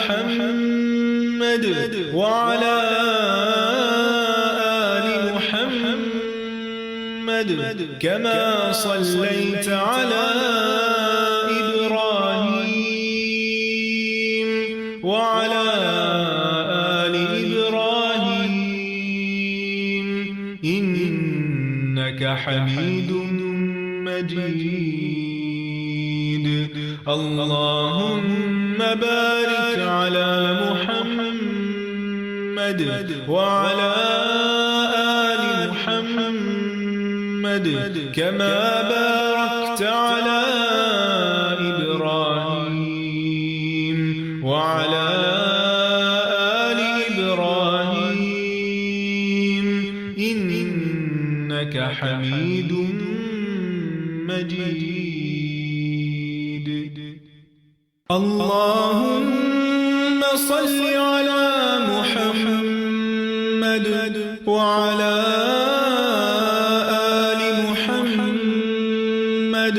محمد وعلى آل محمد كما صليت على إبراهيم وعلى آل إبراهيم إنك حميد مجيد اللهم بارك على محمد وعلى آل محمد كما باركت على إبراهيم وعلى آل إبراهيم إنك حميد مجيد اللهم صل على محمد وعلى آل محمد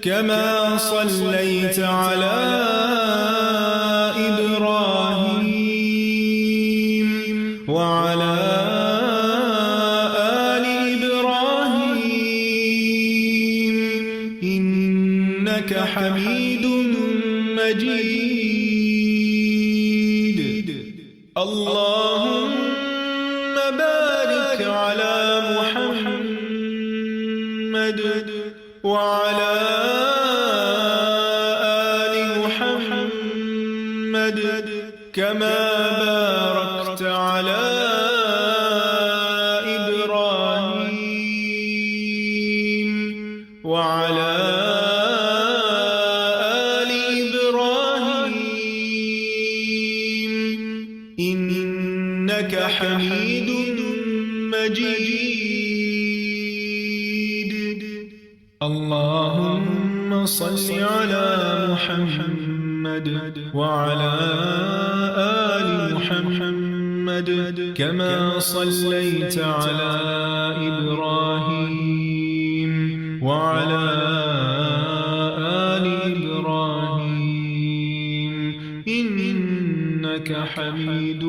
كما صليت على إبراهيم وعلى آل إبراهيم إنك حميد مجيد اللهم بارك على محمد وعلى آل محمد كما باركت على إبراهيم وعلى إنك حميد مجيد اللهم صل على محمد وعلى آل محمد كما صليت على إبراهيم وعلى آل إبراهيم إنك حميد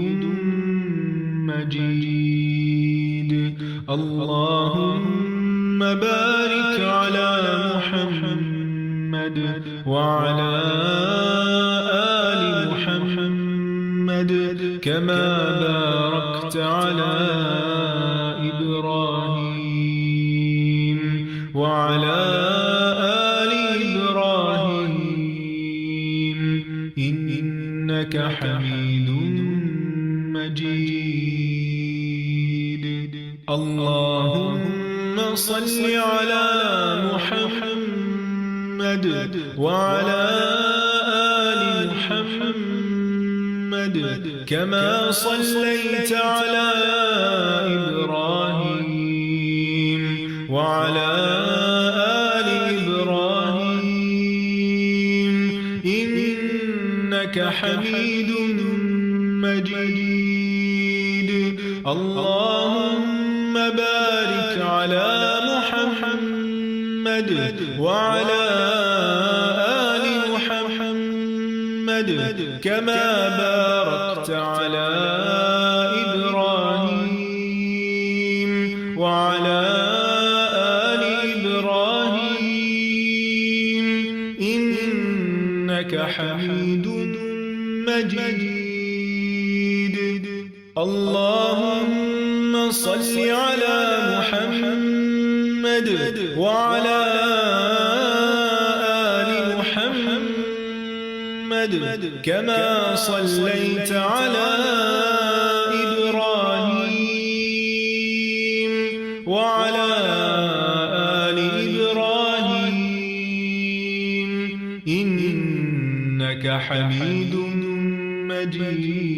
مجيد اللهم بارك على محمد وعلى آل محمد كما باركت على إبراهيم وعلى آل إبراهيم إنك حميد مجيد اللهم صل على محمد وعلى آل محمد كما صليت على إبراهيم وعلى آل إبراهيم إنك حميد مجيد اللهم بارك على محمد وعلى آل محمد كما باركت على إبراهيم وعلى آل إبراهيم إنك حميد مجيد اللهم صل على محمد وعلى آل محمد كما صليت على إبراهيم وعلى آل إبراهيم إنك حميد مجيد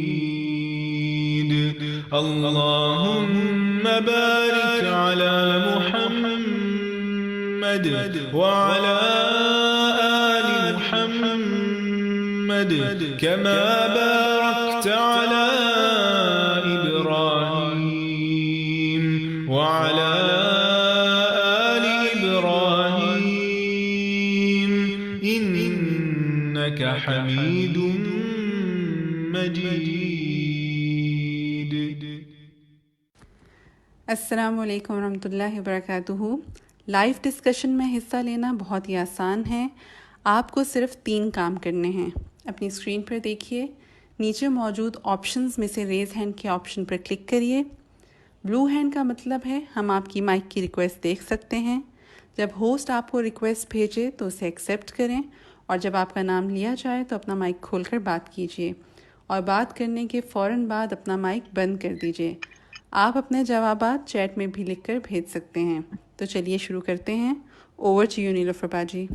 اللهم بارك على محمد وعلى آل محمد كما باركت على إبراهيم وعلى آل إبراهيم إنك حميد مجيد. السلام علیکم ورحمۃ اللہ وبرکاتہ. لائیو ڈسکشن میں حصہ لینا بہت ہی آسان ہے. آپ کو صرف 3 کام کرنے ہیں. اپنی اسکرین پر دیکھیے، نیچے موجود آپشنز میں سے ریز ہینڈ کے آپشن پر کلک کریے. بلو ہینڈ کا مطلب ہے ہم آپ کی مائک کی ریکویسٹ دیکھ سکتے ہیں. جب ہوسٹ آپ کو ریکویسٹ بھیجے تو اسے ایکسیپٹ کریں، اور جب آپ کا نام لیا جائے تو اپنا مائک کھول کر بات کیجیے، اور بات کرنے کے فوراً بعد اپنا مائک بند کر دیجیے. آپ اپنے جوابات چیٹ میں بھی لکھ کر بھیج سکتے ہیں. تو چلیے شروع کرتے ہیں. اوور ٹو یو نیلوفر باجی.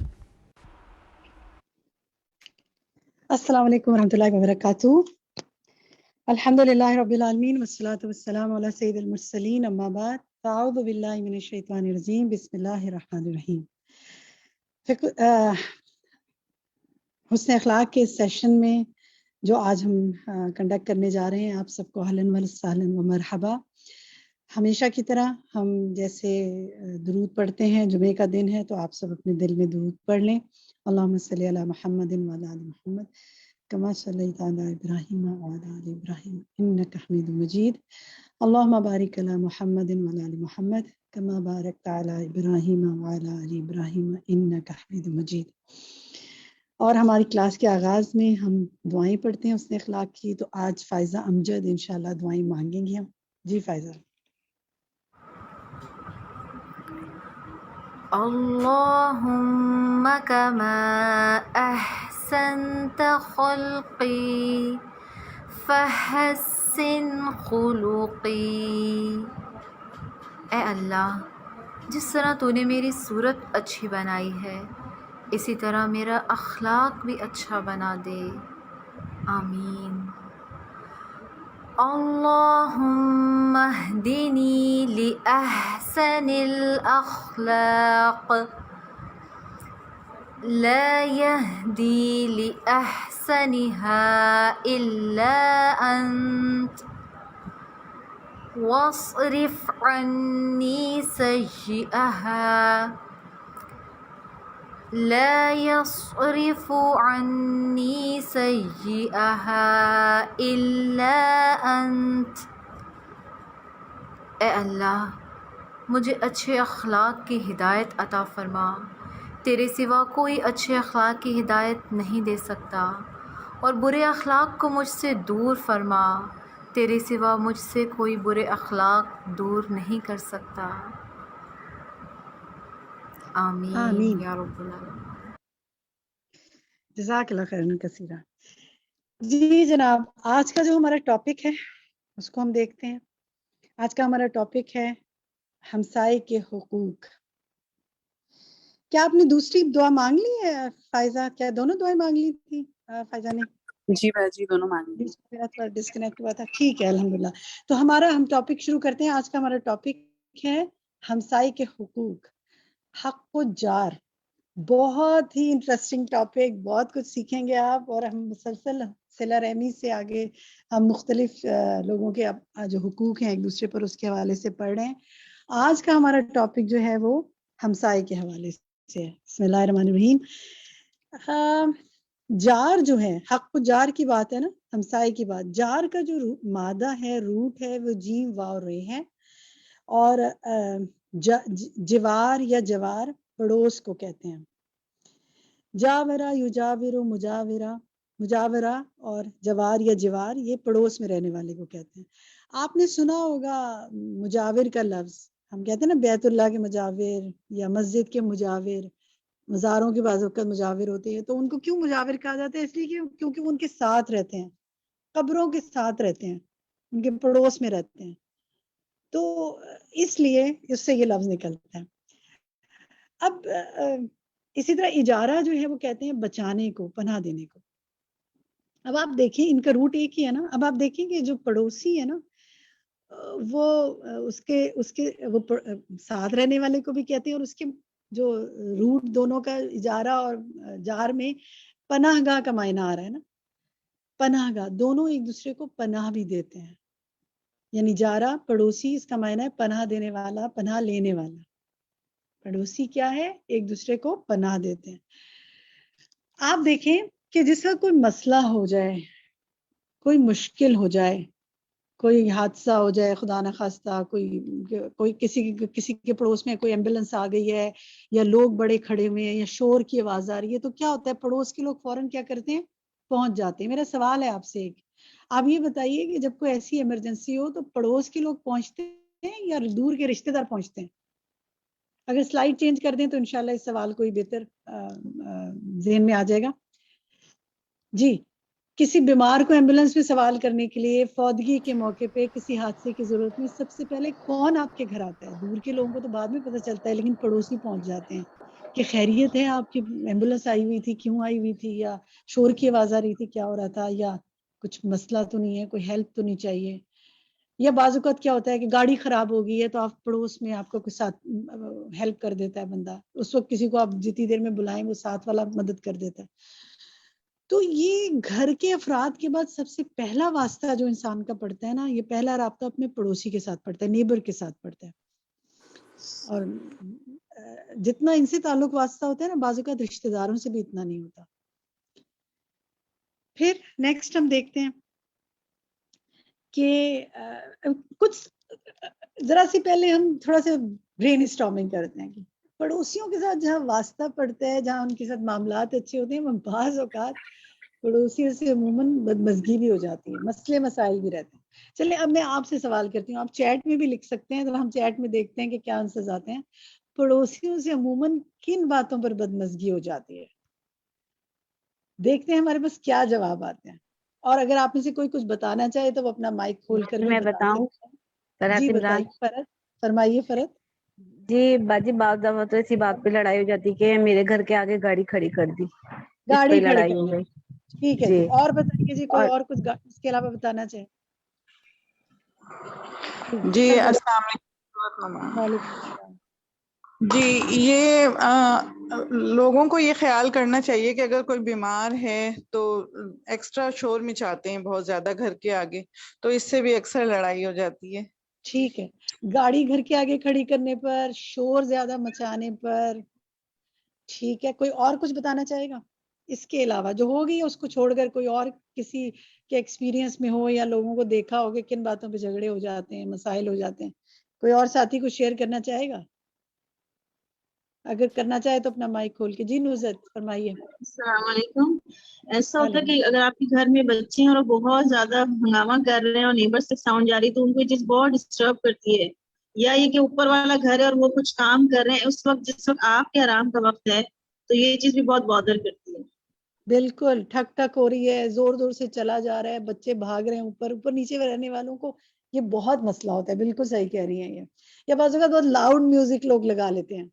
السلام علیکم ورحمۃ اللہ وبرکاتہ. الحمد للہ رب العالمین والصلاۃ والسلام علی سید المرسلین، اما بعد فاعوذ باللہ من الشیطان الرجیم، بسم اللہ الرحمن الرحیم. حسن اخلاق کے سیشن میں جو آج ہم کنڈکٹ کرنے جا رہے ہیں، آپ سب کو اہلاً و سہلاً و مرحبا. ہمیشہ کی طرح ہم جیسے درود پڑھتے ہیں، جمعے کا دن ہے تو آپ سب اپنے دل میں درود پڑھ لیں. اللہم صلی علی محمد وعلی آل محمد کما صلیت علی ابراہیم وعلی آل ابراہیم انک حمید مجید. اللہم بارک علی محمد وعلی آل محمد کما بارکت علی ابراہیم وعلی آل ابراہیم انک حمید مجید. اور ہماری کلاس کے آغاز میں ہم دعائیں پڑھتے ہیں حسن اخلاق کی. تو آج فائزہ امجد انشاءاللہ دعائیں مانگیں گی ہم. جی فائزہ. اللهم كما أحسنت خلقي فحسن خلقي. اے اللہ، جس طرح تو نے میری صورت اچھی بنائی ہے، اسی طرح میرا اخلاق بھی اچھا بنا دے. آمین. اللهم اهدني لأحسن الأخلاق لا يهدي لأحسنها إلا أنت واصرف عني سيئها لا يصرف عني سيئها إلا أنت. اے اللہ، مجھے اچھے اخلاق کی ہدایت عطا فرما. تیرے سوا کوئی اچھے اخلاق کی ہدایت نہیں دے سکتا، اور برے اخلاق کو مجھ سے دور فرما. تیرے سوا مجھ سے کوئی برے اخلاق دور نہیں کر سکتا. آمین آمین. یا رب العالمین. جزاک اللہ خیرا کثیرا. جی جناب، آج کا جو ہمارا ٹاپک ہے اس کو ہم دیکھتے ہیں. آج کا ہمارا ٹاپک ہے ہمسائے کے حقوق. کیا آپ نے دوسری دعا مانگ لی ہے فائزہ؟ کیا دونوں دعائیں مانگ لی تھی فائزہ نے؟ جی باجی، دونوں مانگ لی. میرا تھوڑا ڈسکنیکٹ ہوا تھا. ٹھیک ہے الحمدللہ. تو ہم ٹاپک شروع کرتے ہیں. آج کا ہمارا ٹاپک ہے ہمسائے کے حقوق، حق و جار. بہت ہی انٹرسٹنگ ٹاپک، بہت کچھ سیکھیں گے آپ. اور ہم مسلسل صلہ رحمی سے آگے ہم مختلف لوگوں کے جو حقوق ہیں ایک دوسرے پر، اس کے حوالے سے پڑھ رہے ہیں. آج کا ہمارا ٹاپک جو ہے وہ ہمسائے کے حوالے سے ہے. بسم اللہ الرحمن الرحیم. جار جو ہے، حق و جار کی بات ہے نا، ہمسائے کی بات. جار کا جو مادہ ہے، روٹ ہے، وہ جیم واو رے ہے. اور جوار یا جوار پڑوس کو کہتے ہیں. جاورا یجاور مجاورہ، مجاورہ اور جوار یا جوار یہ پڑوس میں رہنے والے کو کہتے ہیں. آپ نے سنا ہوگا مجاور کا لفظ، ہم کہتے ہیں نا بیت اللہ کے مجاور یا مسجد کے مجاور. مزاروں کے بعض اوقات مجاور ہوتے ہیں، تو ان کو کیوں مجاور کہا جاتا ہے؟ اس لیے کیونکہ وہ ان کے ساتھ رہتے ہیں، قبروں کے ساتھ رہتے ہیں، ان کے پڑوس میں رہتے ہیں، تو اس لیے اس سے یہ لفظ نکلتا ہے. اب اسی طرح اجارہ جو ہے وہ کہتے ہیں بچانے کو، پناہ دینے کو. اب آپ دیکھیں ان کا روٹ ایک ہی ہے نا. اب آپ دیکھیں کہ جو پڑوسی ہے نا، وہ اس کے وہ ساتھ رہنے والے کو بھی کہتے ہیں، اور اس کے جو روٹ دونوں کا اجارہ اور جار میں پناہ گاہ کا معنی آ رہا ہے نا. پناہ گاہ، دونوں ایک دوسرے کو پناہ بھی دیتے ہیں. یعنی جارہ پڑوسی، اس کا معنی ہے پناہ دینے والا، پناہ لینے والا. پڑوسی کیا ہے؟ ایک دوسرے کو پناہ دیتے ہیں. آپ دیکھیں کہ جس کا کوئی مسئلہ ہو جائے، کوئی مشکل ہو جائے، کوئی حادثہ ہو جائے خدا نخواستہ، کوئی کسی کے پڑوس میں کوئی ایمبولینس آ گئی ہے یا لوگ بڑے کھڑے ہوئے ہیں یا شور کی آواز آ رہی ہے، تو کیا ہوتا ہے پڑوس کے لوگ فوراً کیا کرتے ہیں؟ پہنچ جاتے ہیں۔ میرا سوال ہے آپ سے ایک، آپ یہ بتائیے کہ جب کوئی ایسی ایمرجنسی ہو تو پڑوس کے لوگ پہنچتے ہیں یا دور کے رشتہ دار پہنچتے ہیں؟ اگر سلائڈ چینج کر دیں تو انشاءاللہ اس سوال کو بہتر ذہن میں آ جائے گا۔ جی، کسی بیمار کو ایمبولینس میں سوال کرنے کے لیے فوتگی کے موقع پہ کسی حادثے کی ضرورت میں سب سے پہلے کون آپ کے گھر آتا ہے؟ دور کے لوگوں کو تو بعد میں پتہ چلتا ہے، لیکن پڑوسی پہنچ جاتے ہیں کہ خیریت ہے، آپ کی ایمبولینس آئی ہوئی تھی، کیوں آئی ہوئی تھی، یا شور کی آواز آ رہی تھی، کیا ہو رہا تھا، یا کچھ مسئلہ تو نہیں ہے، کوئی ہیلپ تو نہیں چاہیے۔ یا بعض اوقات کیا ہوتا ہے کہ گاڑی خراب ہو گئی ہے تو آپ پڑوس میں آپ کو کوئی ساتھ ہیلپ کر دیتا ہے بندہ، اس وقت کسی کو آپ جتنی دیر میں بلائیں وہ ساتھ والا مدد کر دیتا ہے۔ تو یہ گھر کے افراد کے بعد سب سے پہلا واسطہ جو انسان کا پڑتا ہے نا، یہ پہلا رابطہ اپنے پڑوسی کے ساتھ پڑتا ہے، نیبر کے ساتھ پڑتا ہے۔ اور جتنا ان سے تعلق واسطہ ہوتا ہے نا، بعض اوقات رشتہ داروں سے بھی اتنا نہیں ہوتا۔ پھر نیکسٹ ہم دیکھتے ہیں کہ کچھ ذرا سی پہلے ہم تھوڑا سا برین اسٹارمنگ کرتے ہیں کہ پڑوسیوں کے ساتھ جہاں واسطہ پڑتا ہے، جہاں ان کے ساتھ معاملات اچھے ہوتے ہیں، وہ بعض اوقات پڑوسیوں سے عموماً بدمزگی بھی ہو جاتی ہے، مسئلے مسائل بھی رہتے ہیں۔ چلیں اب میں آپ سے سوال کرتی ہوں، آپ چیٹ میں بھی لکھ سکتے ہیں، تو ہم چیٹ میں دیکھتے ہیں کہ کیا آنسرز آتے ہیں۔ پڑوسیوں سے عموماً کن باتوں پر بدمزگی ہو جاتی ہے؟ دیکھتے ہیں ہمارے پاس کیا جواب آتے ہیں، اور اگر آپ میں سے کوئی کچھ بتانا چاہے تو وہ اپنا مائک کھول کر بھی میں بتا بتاؤں؟ سکتے ہیں۔ جی فرحت عمران بتائیے فرحت، فرمائیے فرحت۔ جی باجی، بعض دفعہ تو ایسی بات پہ لڑائی ہو جاتی کہ میرے گھر کے آگے گاڑی کھڑی کر دی، اس پہ گاڑی کھڑے لڑائی ہو کرنے، گئی۔ ٹھیک ہے جی، جی، اور بتائیے جی، کوئی اور اور کچھ اس کے علاوہ بتانا چاہے؟ جی فرمائیے۔ السلام علیکم۔ وعلیکم السلام۔ جی یہ لوگوں کو یہ خیال کرنا چاہیے کہ اگر کوئی بیمار ہے تو ایکسٹرا شور مچاتے ہیں بہت زیادہ گھر کے آگے، تو اس سے بھی اکثر لڑائی ہو جاتی ہے۔ ٹھیک ہے، گاڑی گھر کے آگے کھڑی کرنے پر، شور زیادہ مچانے پر، ٹھیک ہے، کوئی اور کچھ بتانا چاہے گا اس کے علاوہ؟ جو ہو گئی اس کو چھوڑ کر کوئی اور کسی کے ایکسپیرینس میں ہو یا لوگوں کو دیکھا ہو کہ کن باتوں پہ جھگڑے ہو جاتے ہیں، مسائل ہو جاتے ہیں، کوئی اور ساتھی کو شیئر کرنا چاہے گا؟ اگر کرنا چاہے تو اپنا مائک کھول کے۔ جی نوزت فرمائیے۔ السلام علیکم۔ ایسا ہوتا ہے وعلیکم۔ کہ اگر آپ کے گھر میں بچے ہیں اور وہ بہت زیادہ ہنگامہ کر رہے ہیں اور نیبر سے ساؤنڈ جا رہی ہے تو ان کو یہ چیز بہت ڈسٹرب کرتی ہے، یا یہ کہ اوپر والا گھر ہے اور وہ کچھ کام کر رہے ہیں اس وقت جس وقت آپ کے آرام کا وقت ہے، تو یہ چیز بھی بہت بادر کرتی ہے۔ بالکل، ٹھک ٹھک ہو رہی ہے، زور زور سے چلا جا رہا ہے، بچے بھاگ رہے ہیں، اوپر اوپر نیچے رہنے والوں کو یہ بہت مسئلہ ہوتا ہے۔ بالکل صحیح کہہ رہی ہیں یہ۔ یا بعض اوقات بہت لاؤڈ میوزک لوگ لگا لیتے ہیں،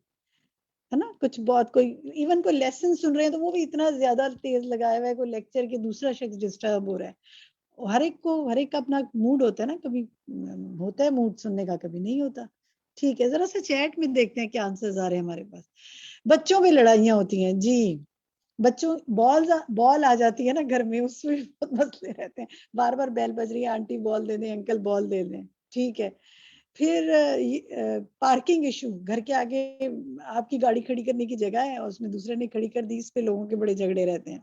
ہے نا، کچھ بہت، کوئی ایون کوئی لیسن سن رہے ہیں تو وہ بھی اتنا زیادہ تیز لگایا ہوا ہے، کوئی لیکچر کے دوسرا شخص ڈسٹرب ہو رہا ہے۔ ہر ایک کا اپنا موڈ ہوتا ہے نا، کبھی ہوتا ہے موڈ سننے کا، کبھی نہیں ہوتا۔ ٹھیک ہے، ذرا سا چیٹ میں دیکھتے ہیں کیا آنسرز آ رہے ہیں ہمارے پاس۔ بچوں میں لڑائیاں ہوتی ہیں، جی بچوں بال آ جاتی ہے نا گھر میں، اس میں بہت مسئلے رہتے ہیں، بار بار بیل بج رہی ہے، آنٹی بال دے دیں، انکل بال دے دیں، ٹھیک ہے۔ پھر پارکنگ ایشو، گھر کے آگے آپ کی گاڑی کھڑی کرنے کی جگہ ہے اور اس میں دوسرے نے کھڑی کر دی، اس پہ لوگوں کے بڑے جھگڑے رہتے ہیں،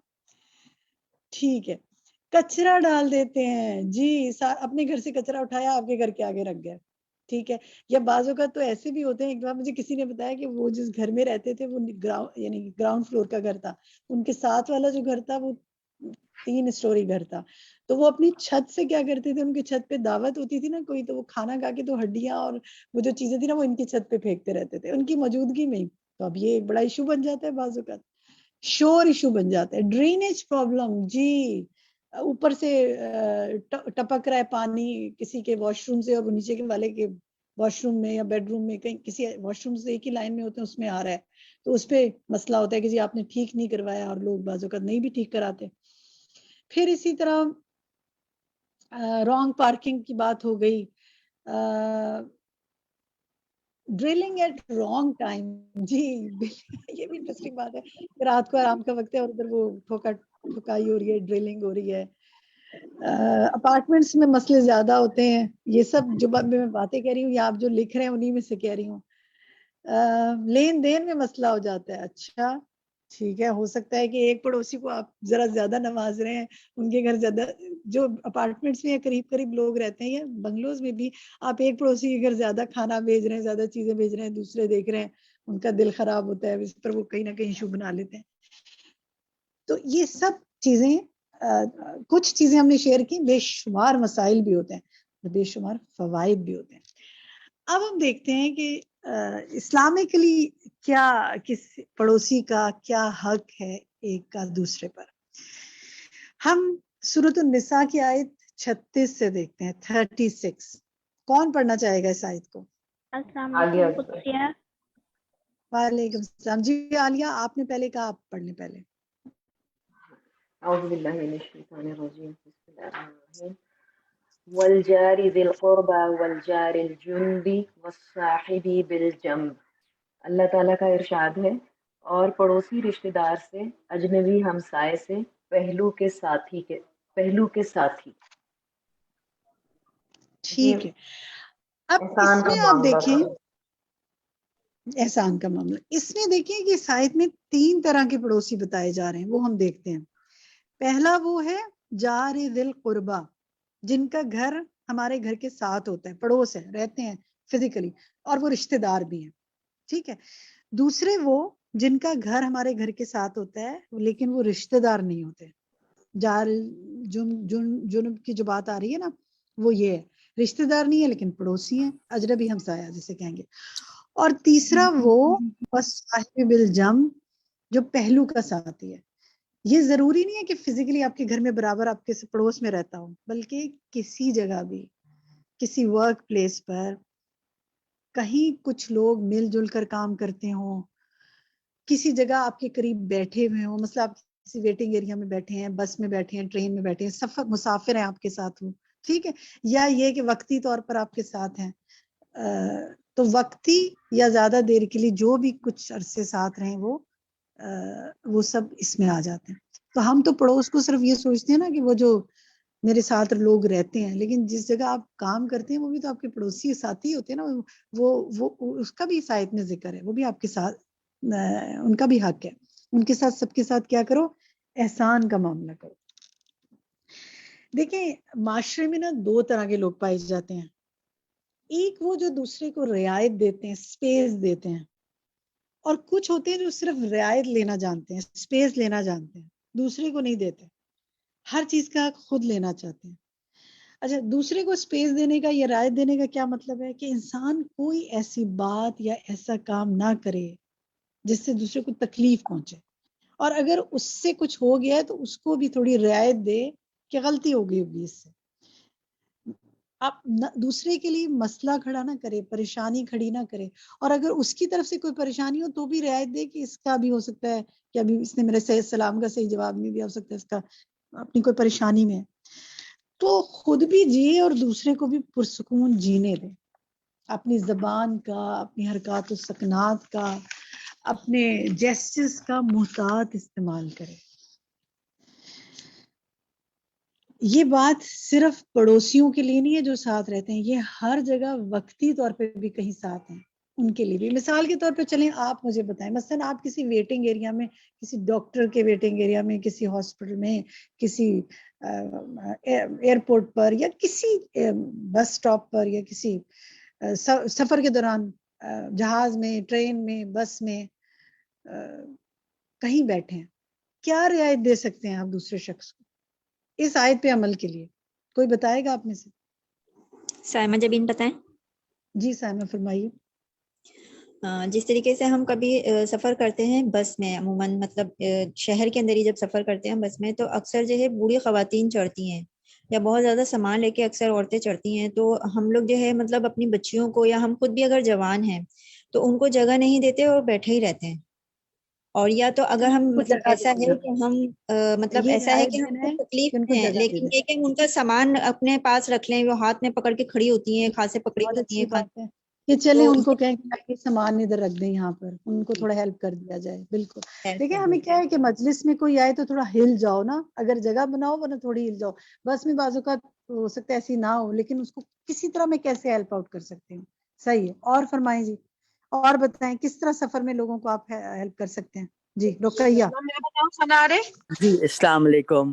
ٹھیک ہے۔ کچرا ڈال دیتے ہیں، جی اپنے گھر سے کچرا اٹھایا آپ کے گھر کے آگے رکھ گئے، ٹھیک ہے۔ یا بعض اوقات تو ایسے بھی ہوتے ہیں، ایک بار مجھے کسی نے بتایا کہ وہ جس گھر میں رہتے تھے وہ یعنی گراؤنڈ فلور کا گھر تھا، ان کے ساتھ والا جو گھر تھا وہ 3 اسٹوری گھر تھا، تو وہ اپنی چھت سے کیا کرتے تھے، ان کی چھت پہ دعوت ہوتی تھی نا کوئی، تو وہ کھانا کھا کے تو ہڈیاں اور وہ جو چیزیں تھی نا وہ ان کی چھت پہ پھینکتے رہتے تھے ان کی موجودگی میں ہی۔ تو اب یہ ایک بڑا ایشو بن جاتا ہے، بعض اوقات شور ایشو بن جاتا ہے۔ ڈرینیج پرابلم، جی اوپر سے ٹپک رہا ہے پانی کسی کے واش روم سے اور نیچے کے والے کے واش روم میں یا بیڈ روم میں، کہیں کسی واش روم سے ایک ہی لائن میں ہوتے ہیں اس میں آ رہا ہے، تو اس پہ مسئلہ ہوتا ہے کہ جی آپ نے ٹھیک نہیں کروایا، اور لوگ بعض اوقات نہیں بھی ٹھیک کراتے۔ پھر اسی طرح رانگ پارکنگ کی بات ہو گئی، ڈرلنگ ایٹ رانگ ٹائم، جی یہ بھی انٹرسٹنگ بات ہے کہ رات کو آرام کا وقت ہے اور ادھر وہ ٹھکائی ہو رہی ہے، ڈرلنگ ہو رہی ہے۔ اپارٹمنٹس میں مسئلے زیادہ ہوتے ہیں، یہ سب جو میں باتیں کہہ رہی ہوں یا آپ جو لکھ رہے ہیں انہی میں سے کہہ رہی ہوں۔ لین دین میں مسئلہ ہو جاتا ہے، اچھا ٹھیک ہے، ہو سکتا ہے کہ ایک پڑوسی کو آپ ذرا زیادہ نواز رہے ہیں، ان کے گھر زیادہ جو اپارٹمنٹس میں یا قریب قریب لوگ رہتے ہیں یا بنگلوز میں بھی، آپ ایک پڑوسی اگر زیادہ کھانا بھیج رہے ہیں، زیادہ چیزیں بھیج رہے ہیں، دوسرے دیکھ رہے ہیں، ان کا دل خراب ہوتا ہے، اس پر وہ کہیں نہ کہیں ایشو بنا لیتے ہیں. تو یہ سب چیزیں کچھ چیزیں ہم نے شیئر کی، بے شمار مسائل بھی ہوتے ہیں، بے شمار فوائد بھی ہوتے ہیں. اب ہم دیکھتے ہیں کہ اسلامکلی کیا کس پڑوسی کا کیا حق ہے ایک کا دوسرے پر. ہم سورۃ النساء کی آیت 36 سے دیکھتے ہیں. 36 کون پڑھنا چاہے گا اس آیت کو؟ السلام علیکم قدسیہ. وعلیکم السلام. جی عالیہ آپ نے پہلے کہا، آپ پڑھ لیں پہلے. اعوذ باللہ من الشیطان الرجیم. بسم اللہ الرحمن الرحیم. والجار ذی القربى والجار الجنب والصاحب بالجنب. اللہ تعالیٰ کا ارشاد ہے، اور پڑوسی رشتہ دار سے، اجنبی ہمسائے سے، پہلو کے ساتھی. ٹھیک ہے. اب احسان اس کا میں آپ معاملہ دیکھیں تھا. احسان کا معاملہ، اس میں دیکھیں کہ اس آیت میں 3 طرح کے پڑوسی بتائے جا رہے ہیں، وہ ہم دیکھتے ہیں. پہلا وہ ہے جار ذی القربہ، جن کا گھر ہمارے گھر کے ساتھ ہوتا ہے، پڑوس ہے، رہتے ہیں فزیکلی، اور وہ رشتہ دار بھی ہیں. ٹھیک ہے. دوسرے وہ جن کا گھر ہمارے گھر کے ساتھ ہوتا ہے لیکن وہ رشتہ دار نہیں ہوتے. جار جنب کی جو بات آ رہی ہے نا، وہ یہ ہے، رشتہ دار نہیں ہے لیکن پڑوسی ہیں، اجنبی ہمسایہ جسے کہیں گے. اور تیسرا وہ صاحب بالجنب، جو پہلو کا ساتھی ہے. یہ ضروری نہیں ہے کہ فزیکلی آپ کے گھر میں برابر آپ کے پڑوس میں رہتا ہو، بلکہ کسی جگہ بھی، کسی ورک پلیس پر کہیں کچھ لوگ مل جل کر کام کرتے ہوں، کسی جگہ آپ کے قریب بیٹھے ہوئے ہوں، مثلا آپ کسی ویٹنگ ایریا میں بیٹھے ہیں، بس میں بیٹھے ہیں، ٹرین میں بیٹھے ہیں، سفر مسافر ہیں آپ کے ساتھ ہوں. ٹھیک ہے. یا یہ کہ وقتی طور پر آپ کے ساتھ ہیں، تو وقتی یا زیادہ دیر کے لیے جو بھی کچھ عرصے ساتھ رہیں وہ سب اس میں آ جاتے ہیں. تو ہم تو پڑوس کو صرف یہ سوچتے ہیں نا کہ وہ جو میرے ساتھ لوگ رہتے ہیں، لیکن جس جگہ آپ کام کرتے ہیں وہ بھی تو آپ کے پڑوسی ساتھی ہوتے ہیں نا. وہ اس کا بھی اس آیت میں ذکر ہے، وہ بھی آپ کے ساتھ، ان کا بھی حق ہے. ان کے ساتھ، سب کے ساتھ کیا کرو؟ احسان کا معاملہ کرو. دیکھیں معاشرے میں نا 2 طرح کے لوگ پائے جاتے ہیں. ایک وہ جو دوسرے کو رعایت دیتے ہیں، سپیس دیتے ہیں، اور کچھ ہوتے ہیں جو صرف رعایت لینا جانتے ہیں، سپیس لینا جانتے ہیں، دوسرے کو نہیں دیتے، ہر چیز کا حق خود لینا چاہتے ہیں. اچھا، دوسرے کو سپیس دینے کا یا رعایت دینے کا کیا مطلب ہے؟ کہ انسان کوئی ایسی بات یا ایسا کام نہ کرے جس سے دوسرے کو تکلیف پہنچے، اور اگر اس سے کچھ ہو گیا ہے تو اس کو بھی تھوڑی رعایت دے کہ غلطی ہو گئی ہوگی اس سے. آپ دوسرے کے لیے مسئلہ کھڑا نہ کرے، پریشانی کھڑی نہ کرے، اور اگر اس کی طرف سے کوئی پریشانی ہو تو بھی رعایت دے کہ اس کا بھی ہو سکتا ہے کہ ابھی اس نے میرے صحیح سلام کا صحیح جواب نہیں دیا، ہو سکتا ہے اس کا اپنی کوئی پریشانی میں ہے. تو خود بھی جیے اور دوسرے کو بھی پرسکون جینے دے. اپنی زبان کا، اپنی حرکات و سکنات کا، اپنے جیسچرز کا محتاط استعمال کرے. یہ بات صرف پڑوسیوں کے لیے نہیں ہے جو ساتھ رہتے ہیں، یہ ہر جگہ وقتی طور پہ بھی کہیں ساتھ ہیں ان کے لیے بھی. مثال کے طور پہ چلیں آپ مجھے بتائیں، مثلا آپ کسی ویٹنگ ایریا میں، کسی ڈاکٹر کے ویٹنگ ایریا میں، کسی ہاسپٹل میں، کسی ایئرپورٹ پر، یا کسی بس سٹاپ پر، یا کسی سفر کے دوران جہاز میں، ٹرین میں، بس میں کہیں بیٹھے ہیں، کیا رعایت دے سکتے ہیں آپ دوسرے شخص کو اس آیت پہ عمل کے لیے؟ کوئی بتائے گا آپ میں سے؟ سائمہ جبین بتائیں. جی سائمہ فرمائیے. جس طریقے سے ہم کبھی سفر کرتے ہیں بس میں، عموماً مطلب شہر کے اندر ہی جب سفر کرتے ہیں بس میں، تو اکثر جو ہے بوڑھی خواتین چڑھتی ہیں، یا بہت زیادہ سامان لے کے اکثر عورتیں چڑھتی ہیں. تو ہم لوگ جو ہے مطلب اپنی بچیوں کو، یا ہم خود بھی اگر جوان ہیں تو ان کو جگہ نہیں دیتے اور بیٹھے ہی رہتے ہیں. اور یا تو اگر ہم مطلب ایسا ہے کہ ہم مطلب یہ ایسا ہے رعایت کہ ہم دینا کو ہے تکلیف کہ ان کو ہے، جگہ دے لیکن دیں. یہ کہ ہم ان کا سامان اپنے پاس رکھ لیں، وہ ہاتھ میں پکڑ کے کھڑی ہوتی ہیں، خاصے پکڑی بہت ہوتی اچھی ہیں. بات ہے کہ چلیں تو ان کو کہیں کہ یہ سامان ادھر رکھ دیں، یہاں پر ان کو تھوڑا ہیلپ کر دیا جائے. بالکل. دیکھیں ہمیں کیا ہے کہ مجلس میں کوئی آئے تو تھوڑا ہل جاؤ نا، اگر جگہ بناؤ ورنہ تھوڑی ہل جاؤ. بس میں بعض اوقات ہو سکتا ہے ایسی نہ ہو، لیکن اس کو کسی طرح میں کیسے ہیلپ آؤٹ کر سکتے ہیں. صحیح ہے. اور فرمائیں جی، اور بتائیں کس طرح سفر میں لوگوں کو آپ ہیلپ کر سکتے ہیں. جی رقیہ. جی السلام علیکم.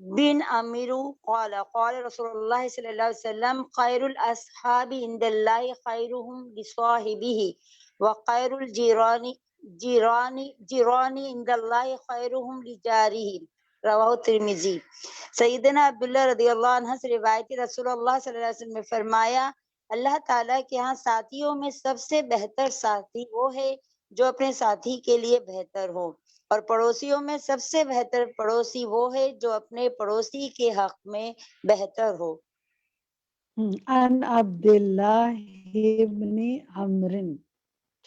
بن عمرو قال قال رسول الله صلى الله عليه وسلم خير الأصحاب عند الله خيرهم لصاحبه وخير الجيران عند الله خيرهم لجارهم رواہ ترمذی۔ سیدنا عبداللہ رضی اللہ عنہ سے روایت رسول اللہ صلی اللہ علیہ وسلم نے فرمایا اللہ تعالیٰ کے ہاں ساتھیوں میں سب سے بہتر ساتھی وہ ہے جو اپنے ساتھی کے لیے بہتر ہو، اور پڑوسیوں میں سب سے بہتر پڑوسی وہ ہے جو اپنے پڑوسی کے حق میں بہتر ہو۔ ان عبداللہ ابن عمرو،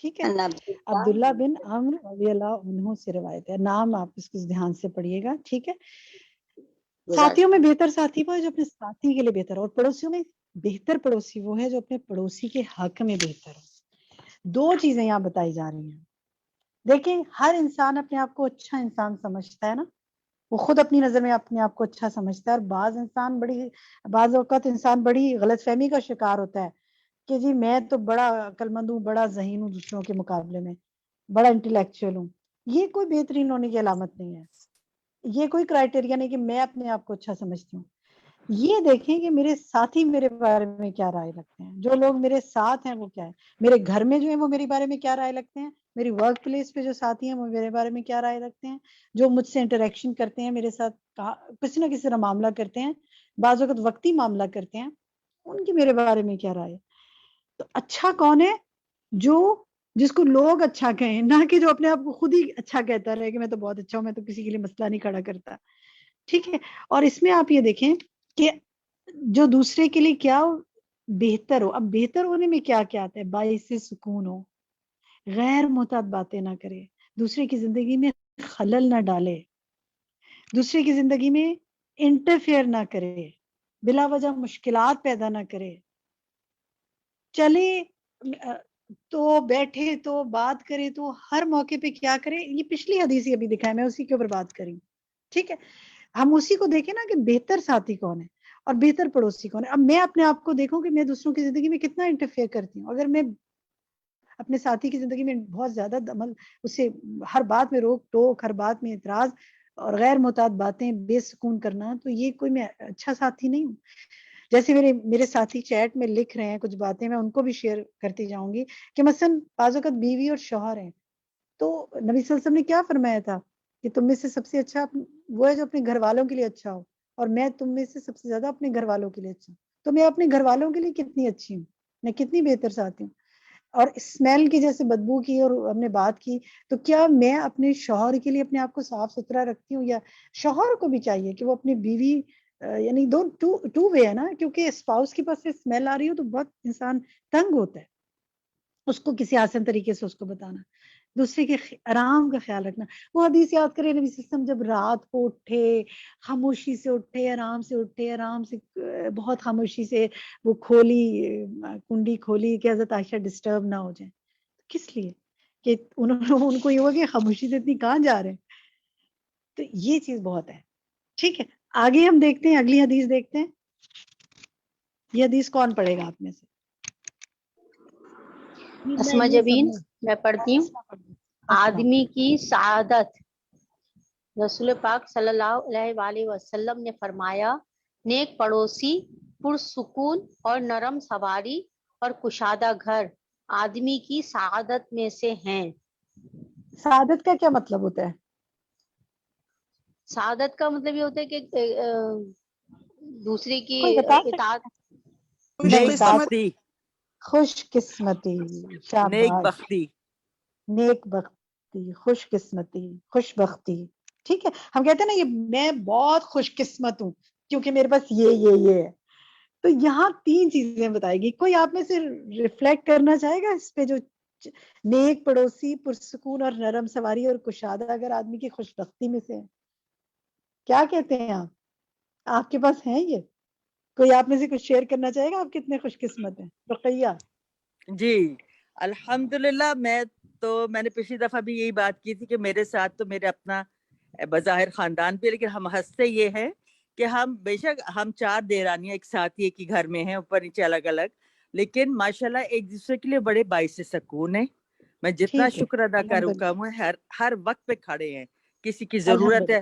ٹھیک ہے، عبداللہ بن عمرو رضی اللہ عنہ سے روایت ہے، نام آپ اس کو دھیان سے پڑھیے گا، ٹھیک ہے۔ ساتھیوں میں بہتر ساتھی وہ ہے جو اپنے ساتھی کے لیے بہتر ہو، اور پڑوسیوں میں بہتر پڑوسی وہ ہے جو اپنے پڑوسی کے حق میں بہتر ہو۔ دو چیزیں یہاں بتائی جا رہی ہیں۔ دیکھیں ہر انسان اپنے آپ کو اچھا انسان سمجھتا ہے نا، وہ خود اپنی نظر میں اپنے آپ کو اچھا سمجھتا ہے، اور بعض اوقات انسان بڑی غلط فہمی کا شکار ہوتا ہے کہ جی میں تو بڑا عقل مند ہوں، بڑا ذہین ہوں دوسروں کے مقابلے میں، بڑا انٹلیکچوئل ہوں۔ یہ کوئی بہترین ہونے کی علامت نہیں ہے، یہ کوئی کرائٹیریا نہیں کہ میں اپنے آپ کو اچھا سمجھتی ہوں۔ یہ دیکھیں کہ میرے ساتھی میرے بارے میں کیا رائے رکھتے ہیں، جو لوگ میرے ساتھ ہیں وہ کیا ہے، میرے گھر میں جو ہیں وہ میرے بارے میں کیا رائے رکھتے ہیں، میری ورک پلیس پہ جو ساتھی ہیں وہ میرے بارے میں کیا رائے رکھتے ہیں، جو مجھ سے انٹریکشن کرتے ہیں، میرے ساتھ کسی نہ کسی طرح معاملہ کرتے ہیں، بعض وقت وقتی معاملہ کرتے ہیں، ان کی میرے بارے میں کیا رائے ہے۔ تو اچھا کون ہے؟ جس کو لوگ اچھا کہیں، نہ کہ جو اپنے آپ کو خود ہی اچھا کہتا رہے کہ میں تو بہت اچھا ہوں، میں تو کسی کے لیے مسئلہ نہیں کھڑا کرتا، ٹھیک ہے۔ اور اس میں آپ یہ دیکھیں کہ جو دوسرے کے لیے کیا بہتر ہو، اب بہتر ہونے میں کیا کیا آتا ہے، باعث سکون ہو، غیر محتاط باتیں نہ کرے، دوسرے کی زندگی میں خلل نہ ڈالے، دوسرے کی زندگی میں انٹرفیئر نہ کرے، بلا وجہ مشکلات پیدا نہ کرے، چلے تو بیٹھے تو بات کرے تو ہر موقع پہ کیا کرے۔ یہ پچھلی حدیث ابھی دکھایا، میں اسی کے اوپر بات کری، ٹھیک ہے۔ ہم اسی کو دیکھیں نا کہ بہتر ساتھی کون ہے اور بہتر پڑوسی کون ہے۔ اب میں اپنے آپ کو دیکھوں کہ میں دوسروں کی زندگی میں کتنا انٹرفیئر کرتی ہوں۔ اگر میں اپنے ساتھی کی زندگی میں بہت زیادہ اسے ہر بات میں روک ٹوک، ہر بات میں اعتراض اور غیر محتاط باتیں، بے سکون کرنا، تو یہ کوئی میں اچھا ساتھی نہیں ہوں۔ جیسے میرے ساتھی چیٹ میں لکھ رہے ہیں کچھ باتیں، میں ان کو بھی شیئر کرتی جاؤں گی کہ مثلا بعض اوقات بیوی اور شوہر ہیں، تو نبی صلی اللہ علیہ وسلم نے کیا فرمایا تھا کہ تم میں سے سب سے اچھا وہ ہے جو اپنے گھر والوں کے لیے اچھا ہو، اور میں تم میں سے سب سے زیادہ اپنے گھر والوں کے لیے اچھا ہوں۔ تو میں اپنے گھر والوں کے لیے کتنی اچھی ہوں، میں کتنی بہتر ساتھی ہوں۔ اور اسمیل کی جیسے بدبو کی اور ہم نے بات کی، تو کیا میں اپنے شوہر کے لیے اپنے آپ کو صاف ستھرا رکھتی ہوں، یا شوہر کو بھی چاہیے کہ وہ اپنی بیوی یعنی ٹو وے ہے نا، کیونکہ اسپاؤس کے پاس سے اسمیل آ رہی ہو تو بہت انسان تنگ ہوتا ہے، اس کو کسی آسان طریقے سے اس کو بتانا، دوسرے کے آرام کا خیال رکھنا۔ وہ حدیث یاد کرے نبی صلی اللہ علیہ وسلم جب رات کو اٹھے، خاموشی سے اٹھے، آرام سے بہت خاموشی سے وہ کنڈی کھولی کہ حضرت عائشہ ڈسٹرب نہ ہو جائیں۔ کس لیے؟ کہ ان کو یہ ہوا کہ خاموشی سے اتنی کہاں جا رہے ہیں۔ تو یہ چیز بہت ہے، ٹھیک ہے۔ آگے ہم دیکھتے ہیں، اگلی حدیث دیکھتے ہیں۔ یہ حدیث کون پڑھے گا آپ میں سے؟ اسما جبین میں پڑھتی ہوں۔ آدمی کی سعادت، رسول پاک صلی اللہ علیہ وآلہ وسلم نے فرمایا، نیک پڑوسی، پرسکون اور نرم سواری اور کشادہ گھر آدمی کی سعادت میں سے ہیں۔ سعادت کا کیا مطلب ہوتا ہے؟ سعادت کا مطلب یہ ہوتا ہے کہ دوسرے کی کوئی بتا اطاعت، خوش قسمتی، نیک بختی، نیک بختی، خوش قسمتی، خوش بختی، ٹھیک ہے۔ ہم کہتے ہیں نا یہ میں بہت خوش قسمت ہوں کیونکہ میرے پاس یہ ہے۔ تو یہاں 3 چیزیں بتائے گی، کوئی آپ میں سے ریفلیکٹ کرنا چاہے گا اس پہ؟ جو نیک پڑوسی، پرسکون اور نرم سواری اور کشادہ اگر آدمی کی خوش بختی میں سے، کیا کہتے ہیں آپ کے پاس ہیں یہ؟ کوئی آپ میں سے کچھ شیئر کرنا چاہے گا آپ کتنے خوش قسمت ہیں؟ رقیہ جی الحمدللہ، میں نے پچھلی دفعہ بھی یہی بات کی تھی کہ میرے ساتھ تو میرے اپنا بظاہر خاندان بھی، لیکن ہم ہنستے یہ ہیں کہ ہم بے شک ہم 4 دیرانیاں ایک ساتھ ایک ہی گھر میں ہیں، اوپر نیچے الگ الگ، لیکن ماشاءاللہ ایک دوسرے کے لیے بڑے باعث سکون ہیں۔ میں جتنا شکر ادا کروں کم ہے، ہر وقت پہ کھڑے ہیں، کسی کی ضرورت ہے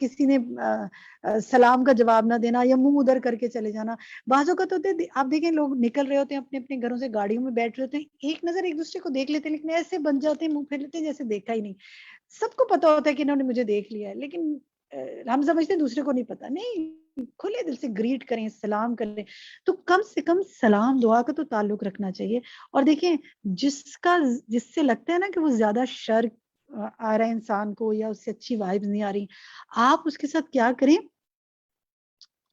کسی نے سلام کا جواب نہ دینا یا منہ ادھر کر کے چلے جانا. بعض اوقات ہوتے ہیں آپ دیکھیں لوگ نکل رہے ہوتے ہیں اپنے اپنے گھروں سے, گاڑیوں میں بیٹھ رہے ہوتے ہیں, ایک نظر ایک دوسرے کو دیکھ لیتے ہیں لیکن ایسے بن جاتے ہیں, منہ پھیر لیتے ہیں جیسے دیکھا ہی نہیں. سب کو پتا ہوتا ہے کہ انہوں نے مجھے دیکھ لیا ہے, لیکن ہم سمجھتے ہیں دوسرے کو نہیں پتا. نہیں, کھلے دل سے گریٹ کریں, سلام کریں. تو کم سے کم سلام دعا کا تو تعلق رکھنا چاہیے. اور دیکھیں جس سے لگتا ہے نا کہ وہ زیادہ شر آ رہا ہے انسان کو یا اس سے اچھی وائبز نہیں آ رہی, آپ اس کے ساتھ کیا کریں,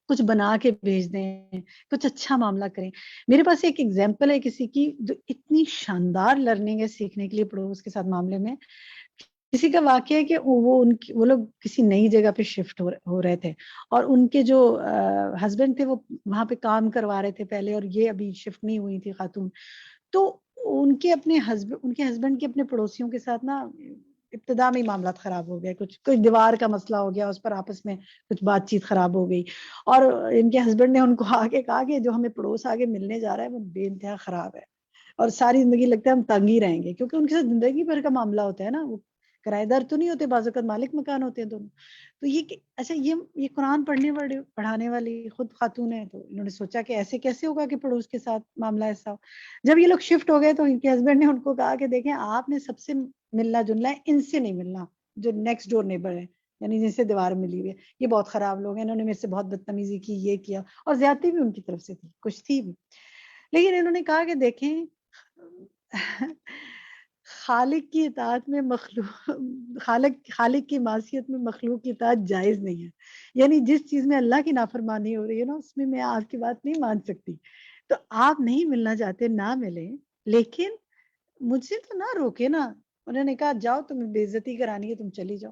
کچھ بنا کے بھیج دیں, کچھ اچھا معاملہ کریں. میرے پاس ایک ایگزامپل ہے کسی کی جو اتنی شاندار لرننگ ہے سیکھنے کے لیے پڑوس کے ساتھ معاملے میں. کسی کا واقعہ ہے کہ وہ لوگ کسی نئی جگہ پہ شفٹ ہو رہے تھے, اور ان کے جو ہسبینڈ تھے وہ وہاں پہ کام کروا رہے تھے پہلے, اور یہ ابھی شفٹ نہیں ہوئی تھی خاتون. تو ان کے ہسبینڈ کے اپنے پڑوسیوں کے ساتھ نا ابتدا میں معاملات خراب ہو گئے, کوئی دیوار کا مسئلہ ہو گیا, اس پر آپس میں کچھ بات چیت خراب ہو گئی, اور ان کے ہسبینڈ نے ان کو آگے کہا کہ جو ہمیں پڑوس آگے ملنے جا رہا ہے وہ بے انتہا خراب ہے, اور ساری زندگی لگتا ہے ہم تنگ ہی رہیں گے, کیونکہ ان کے ساتھ زندگی بھر کا معاملہ ہوتا ہے نا. وہ کرایہ دار تو نہیں ہوتے, بعض اوقات مالک مکان ہوتے ہیں دونوں. تو یہ اچھا یہ قرآن پڑھانے والی خود خاتون ہے, تو انہوں نے سوچا کہ ایسے کیسے ہوگا کہ پڑوس کے ساتھ معاملہ ایسا ہو. جب یہ لوگ شفٹ ہو گئے تو ان کے ہسبینڈ نے ان کو کہا کہ دیکھیں آپ نے سب سے ملنا جلنا ہے, ان سے نہیں ملنا جو نیکسٹ ڈور نیبر ہے, یعنی جن سے دیوار ملی ہوئی ہے. یہ بہت خراب لوگ ہیں, انہوں نے میرے سے بہت بدتمیزی کی, یہ کیا, اور زیادتی بھی ان کی طرف سے تھی, کچھ تھی بھی. لیکن انہوں نے کہا کہ دیکھیں خالق کی اطاعت میں خالق کی معصیت میں مخلوق کی اطاعت جائز نہیں ہے. یعنی جس چیز میں اللہ کی نافرمانی ہو رہی ہے نا, اس میں آپ کی بات نہیں مان سکتی. تو آپ نہیں ملنا چاہتے نہ ملیں, لیکن مجھ سے تو نہ روکے نا. انہوں نے کہا جاؤ, تمہیں بے عزتی کرانی ہے تم چلی جاؤ.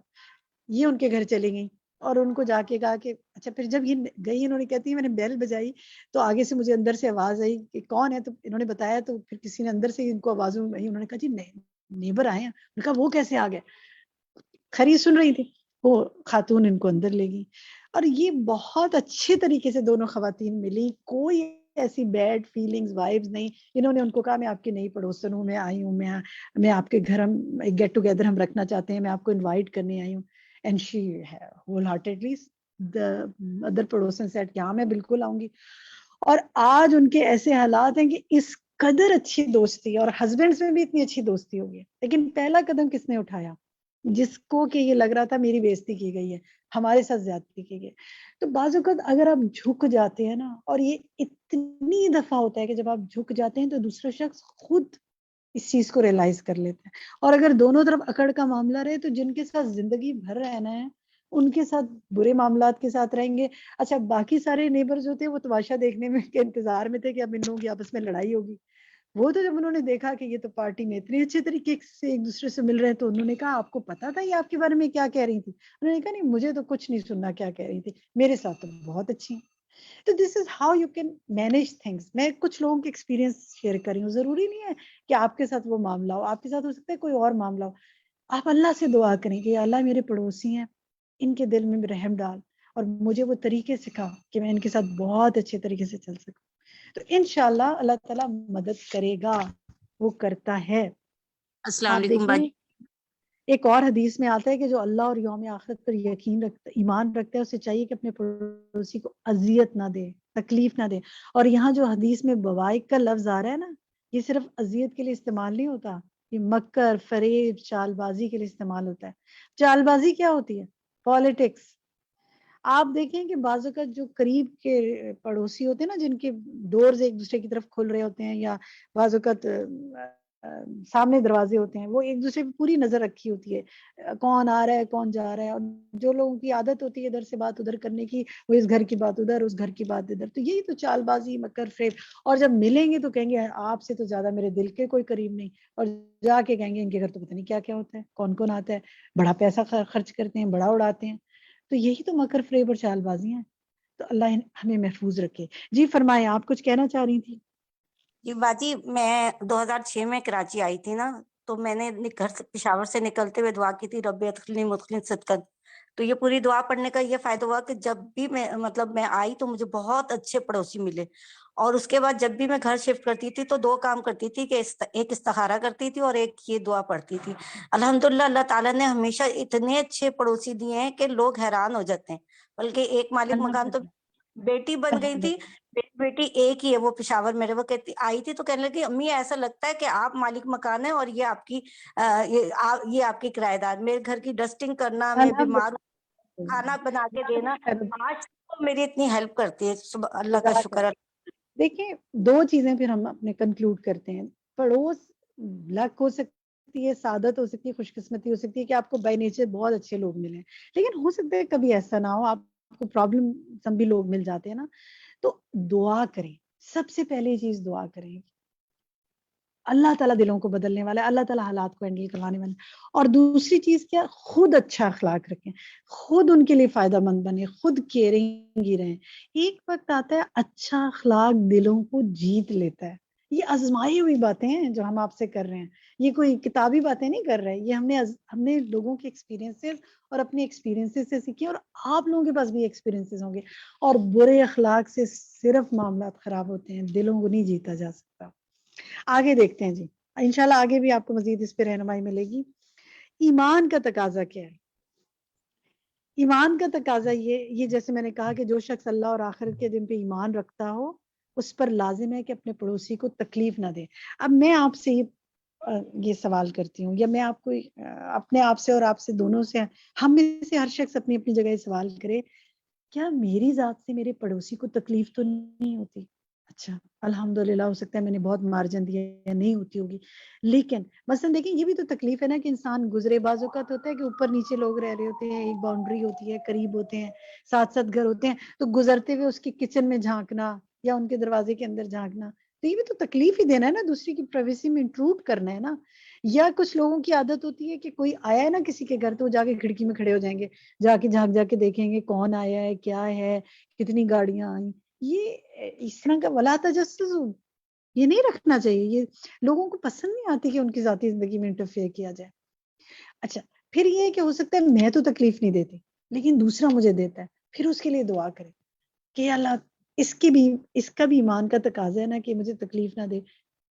یہ ان کے گھر چلی گئی, اور ان کو جا کے کہا کہ اچھا. پھر جب یہ گئی, انہوں نے کہتی ہے میں نے بیل بجائی تو آگے سے مجھے اندر سے آواز آئی کہ کون ہے, تو انہوں نے بتایا, تو پھر کسی نے اندر سے ان کو آوازوں آئی. انہوں نے کہا جی نیبر آئے ہیں. انہوں نے کہا وہ کیسے آ گئے, خرید سن رہی تھی. وہ خاتون ان کو اندر لے گئی, اور یہ بہت اچھے طریقے سے دونوں خواتین ملی, کوئی ایسی بیڈ فیلنگز وائبز نہیں. انہوں نے ان کو کہا میں آپ کی نئی پڑوسن ہوں, میں آئی ہوں, میں آپ کے گھر ہم ایک گیٹ ٹوگیدر ہم رکھنا چاہتے ہیں, میں آپ کو انوائٹ کرنے آئی ہوں. And she whole heartedly the other person said کہ ہاں میں بالکل آؤں گی. اور آج ان کے ایسے حالات ہیں کہ اس قدر اچھی دوستی, اور ہسبینڈز میں بھی اتنی اچھی دوستی ہوگی. لیکن پہلا قدم کس نے اٹھایا, جس کو کہ یہ لگ رہا تھا میری بےزتی کی گئی ہے, ہمارے ساتھ زیادتی کی گئی. تو بعض اوقات اگر آپ جھک جاتے ہیں نا, اور یہ اتنی دفعہ ہوتا ہے کہ جب آپ جھک جاتے ہیں تو دوسرا شخص خود اس چیز کو ریلائز کر لیتا ہے. اور اگر دونوں طرف اکڑ کا معاملہ رہے تو جن کے ساتھ زندگی بھر رہنا ہے ان کے ساتھ برے معاملات کے ساتھ رہیں گے. اچھا باقی سارے نیبرز ہوتے ہیں وہ تماشا دیکھنے میں کے انتظار میں تھے کہ اب ان لوگوں کی آپس میں لڑائی ہوگی. وہ تو جب انہوں نے دیکھا کہ یہ تو پارٹی میں اتنے اچھے طریقے سے ایک دوسرے سے مل رہے ہیں, تو انہوں نے کہا آپ کو پتا تھا یہ آپ کے بارے میں کیا کہہ رہی تھی. انہوں نے کہا نہیں مجھے تو کچھ نہیں سننا کیا کہہ رہی تھی, میرے ساتھ تو بہت اچھی ہیں. تو this is how you can manage things. میں کچھ لوگوں کے ایکسپیرینس شیئر کر رہی ہوں, ضروری نہیں ہے کہ آپ کے ساتھ وہ معاملہ ہو, آپ کے ساتھ ہو سکتا ہے کوئی اور معاملہ ہو. آپ اللہ سے دعا کریں کہ اللہ میرے پڑوسی ہیں, ان کے دل میں رحم ڈال, اور مجھے وہ طریقے سکھا کہ میں ان کے ساتھ بہت اچھے طریقے سے چل سکوں. تو انشاءاللہ اللہ تعالیٰ مدد کرے گا, وہ کرتا ہے. السلام آپ علیکم باجی. دیکھیں ایک اور حدیث میں آتا ہے کہ جو اللہ اور یوم آخرت پر یقین رکھتا, ایمان رکھتا ہے, اسے چاہیے کہ اپنے پڑوسی کو اذیت نہ دے, تکلیف نہ دے. اور یہاں جو حدیث میں بوائق کا لفظ آ رہا ہے نا, یہ صرف اذیت کے لیے استعمال نہیں ہوتا, یہ مکر فریب چال بازی کے لیے استعمال ہوتا ہے. چال بازی کیا ہوتی ہے, پالیٹکس. آپ دیکھیں کہ بعض اوقات جو قریب کے پڑوسی ہوتے ہیں نا, جن کے ڈورز ایک دوسرے کی طرف کھل رہے ہوتے ہیں, یا بعض اوقات سامنے دروازے ہوتے ہیں, وہ ایک دوسرے پہ پوری نظر رکھی ہوتی ہے, کون آ رہا ہے کون جا رہا ہے. اور جو لوگوں کی عادت ہوتی ہے ادھر سے بات ادھر کرنے کی, وہ اس گھر کی بات ادھر, اس گھر کی بات ادھر. تو یہی تو چال بازی مکر فریب. اور جب ملیں گے تو کہیں گے آپ سے تو زیادہ میرے دل کے کوئی قریب نہیں, اور جا کے کہیں گے ان کے گھر تو پتہ نہیں کیا کیا ہوتا ہے, کون کون آتا ہے, بڑا پیسہ خرچ کرتے ہیں, بڑا اڑاتے ہیں. تو یہی تو مکر فریب اور چال بازی ہیں. تو اللہ ہمیں محفوظ رکھے. جی فرمائیں, آپ کچھ کہنا چاہ رہی تھی. جی باجی, میں 2006 میں کراچی آئی تھی نا, تو میں نے گھر سے پشاور سے نکلتے ہوئے دعا کی تھی رب ادخلنی مدخل صدقت. تو یہ پوری دعا پڑھنے کا یہ فائدہ ہوا کہ جب بھی میں آئی تو مجھے بہت اچھے پڑوسی ملے, اور اس کے بعد جب بھی میں گھر شفٹ کرتی تھی تو 2 کام کرتی تھی کہ ایک استخارہ کرتی تھی اور ایک یہ دعا پڑھتی تھی. الحمدللہ اللہ تعالیٰ نے ہمیشہ اتنے اچھے پڑوسی دیے ہیں کہ لوگ حیران ہو جاتے ہیں. بلکہ ایک مالک مکان تو بیٹی بن گئی تھی, بیٹی ایک ہی ہے, وہ پشاور میرے, وہ کہتی آئی تھی تو کہنے لگی امی ایسا لگتا ہے کہ آپ مالک مکان ہیں اور یہ آپ کی یہ آپ کی کرایہ دار. میرے گھر کی ڈسٹنگ کرنا, میں بیمار کھانا بنا کے دینا, آج تو میری اتنی ہیلپ کرتی ہے. اللہ کا شکر ہے. دیکھیں 2 چیزیں پھر ہم اپنے کنکلوڈ کرتے ہیں. پڑوس لک ہو سکتی ہے, سعادت ہو سکتی ہے, خوش قسمتی ہو سکتی ہے کہ آپ کو بائی نیچر بہت اچھے لوگ ملیں, لیکن ہو سکتا ہے کبھی ایسا نہ ہو, آپ کو پرابلم سب بھی لوگ مل جاتے ہیں نا. تو دعا کریں, سب سے پہلی چیز دعا کریں. اللہ تعالیٰ دلوں کو بدلنے والا ہے, اللہ تعالیٰ حالات کو ہینڈل کروانے والا ہے. اور دوسری چیز کیا, خود اچھا اخلاق رکھیں, خود ان کے لیے فائدہ مند بنے, خود کیئرنگ ہی رہیں. ایک وقت آتا ہے اچھا اخلاق دلوں کو جیت لیتا ہے. یہ آزمائی ہوئی باتیں ہیں جو ہم آپ سے کر رہے ہیں, یہ کوئی کتابی باتیں نہیں کر رہے, یہ ہم نے لوگوں کے ایکسپیرینسز اور اپنے ایکسپیرینسز سے سیکھی, اور آپ لوگوں کے پاس بھی ایکسپیرینسز ہوں گے. اور برے اخلاق سے صرف معاملات خراب ہوتے ہیں, دلوں کو نہیں جیتا جا سکتا. آگے دیکھتے ہیں جی, انشاءاللہ آگے بھی آپ کو مزید اس پہ رہنمائی ملے گی. ایمان کا تقاضا کیا ہے؟ ایمان کا تقاضا یہ جیسے میں نے کہا کہ جو شخص اللہ اور آخرت کے دن پہ ایمان رکھتا ہو اس پر لازم ہے کہ اپنے پڑوسی کو تکلیف نہ دے. اب میں آپ سے یہ سوال کرتی ہوں, یا میں آپ کو اپنے آپ سے اور آپ سے دونوں سے, ہم میں سے ہر شخص اپنی اپنی جگہ سوال کرے, کیا میری ذات سے میرے پڑوسی کو تکلیف تو نہیں ہوتی؟ اچھا الحمدللہ, ہو سکتا ہے میں نے بہت مارجن دیا یا نہیں ہوتی ہوگی, لیکن مثلا دیکھیں یہ بھی تو تکلیف ہے نا کہ انسان گزرے. بعض اوقات ہوتا ہے کہ اوپر نیچے لوگ رہ رہے ہوتے ہیں, ایک باؤنڈری ہوتی ہے, قریب ہوتے ہیں, ساتھ گھر ہوتے ہیں, تو گزرتے ہوئے اس کی کچن میں جھانکنا یا ان کے دروازے کے اندر جھانکنا, تو یہ بھی تو تکلیف ہی دینا ہے نا, دوسری کی پرائیویسی میں انٹروڈ کرنا ہے نا. یا کچھ لوگوں کی عادت ہوتی ہے کہ کوئی آیا ہے نا کسی کے گھر, تو جا کے کھڑکی میں کھڑے ہو جائیں گے, جا کے جھانک جا کے دیکھیں گے کون آیا ہے, کیا ہے, کتنی گاڑیاں آئیں. یہ اس طرح کا ولا تجسس یہ نہیں رکھنا چاہیے. یہ لوگوں کو پسند نہیں آتی کہ ان کی ذاتی زندگی میں انٹرفیئر کیا جائے. اچھا پھر یہ کہ ہو سکتا ہے میں تو تکلیف نہیں دیتی لیکن دوسرا مجھے دیتا ہے, پھر اس کے لیے دعا کرے کہ اللہ اس کا بھی ایمان کا تقاضا ہے نا کہ مجھے تکلیف نہ دے,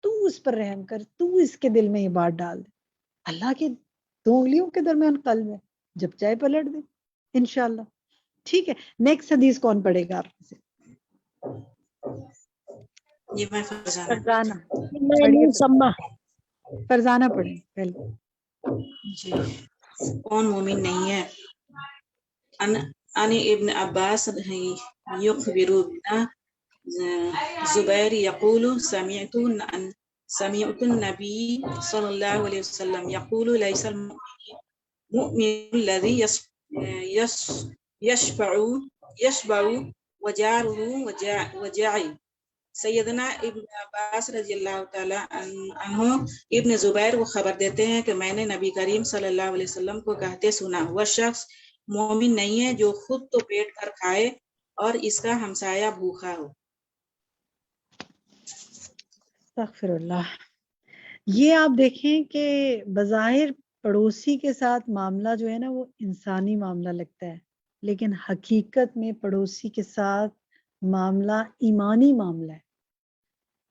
تو اس پر رحم کر, تو اس کے دل میں یہ بات ڈال دے. اللہ کے 2 انگلیوں کے درمیان قلب ہے, جب چاہے پلٹ دے انشاءاللہ. ٹھیک ہے, نیکسٹ حدیث کون پڑھے گا آپ سے؟ جی میں فرزانہ. فرزانہ پڑھیں پہلے. جی کون مومن نہیں ہے؟ ان ابن عباس یخبر بنا زبیر یقول سمعت النبی صلی اللہ علیہ وسلم یقول لیس المؤمن الذی یشبع وجارہ وجاعی. سیدنا ابن عباس رضی اللہ تعالی عنہ ابن زبیر کو خبر دیتے ہیں کہ میں نے نبی کریم صلی اللہ علیہ وسلم کو کہتے سنا, وہ شخص مومن نہیں ہے جو خود تو پیٹ بھر کھائے اور اس کا ہمسایہ بھوکا ہو. استغفر اللہ. یہ آپ دیکھیں کہ بظاہر پڑوسی کے ساتھ معاملہ جو ہے نا وہ انسانی معاملہ لگتا ہے, لیکن حقیقت میں پڑوسی کے ساتھ معاملہ ایمانی معاملہ ہے.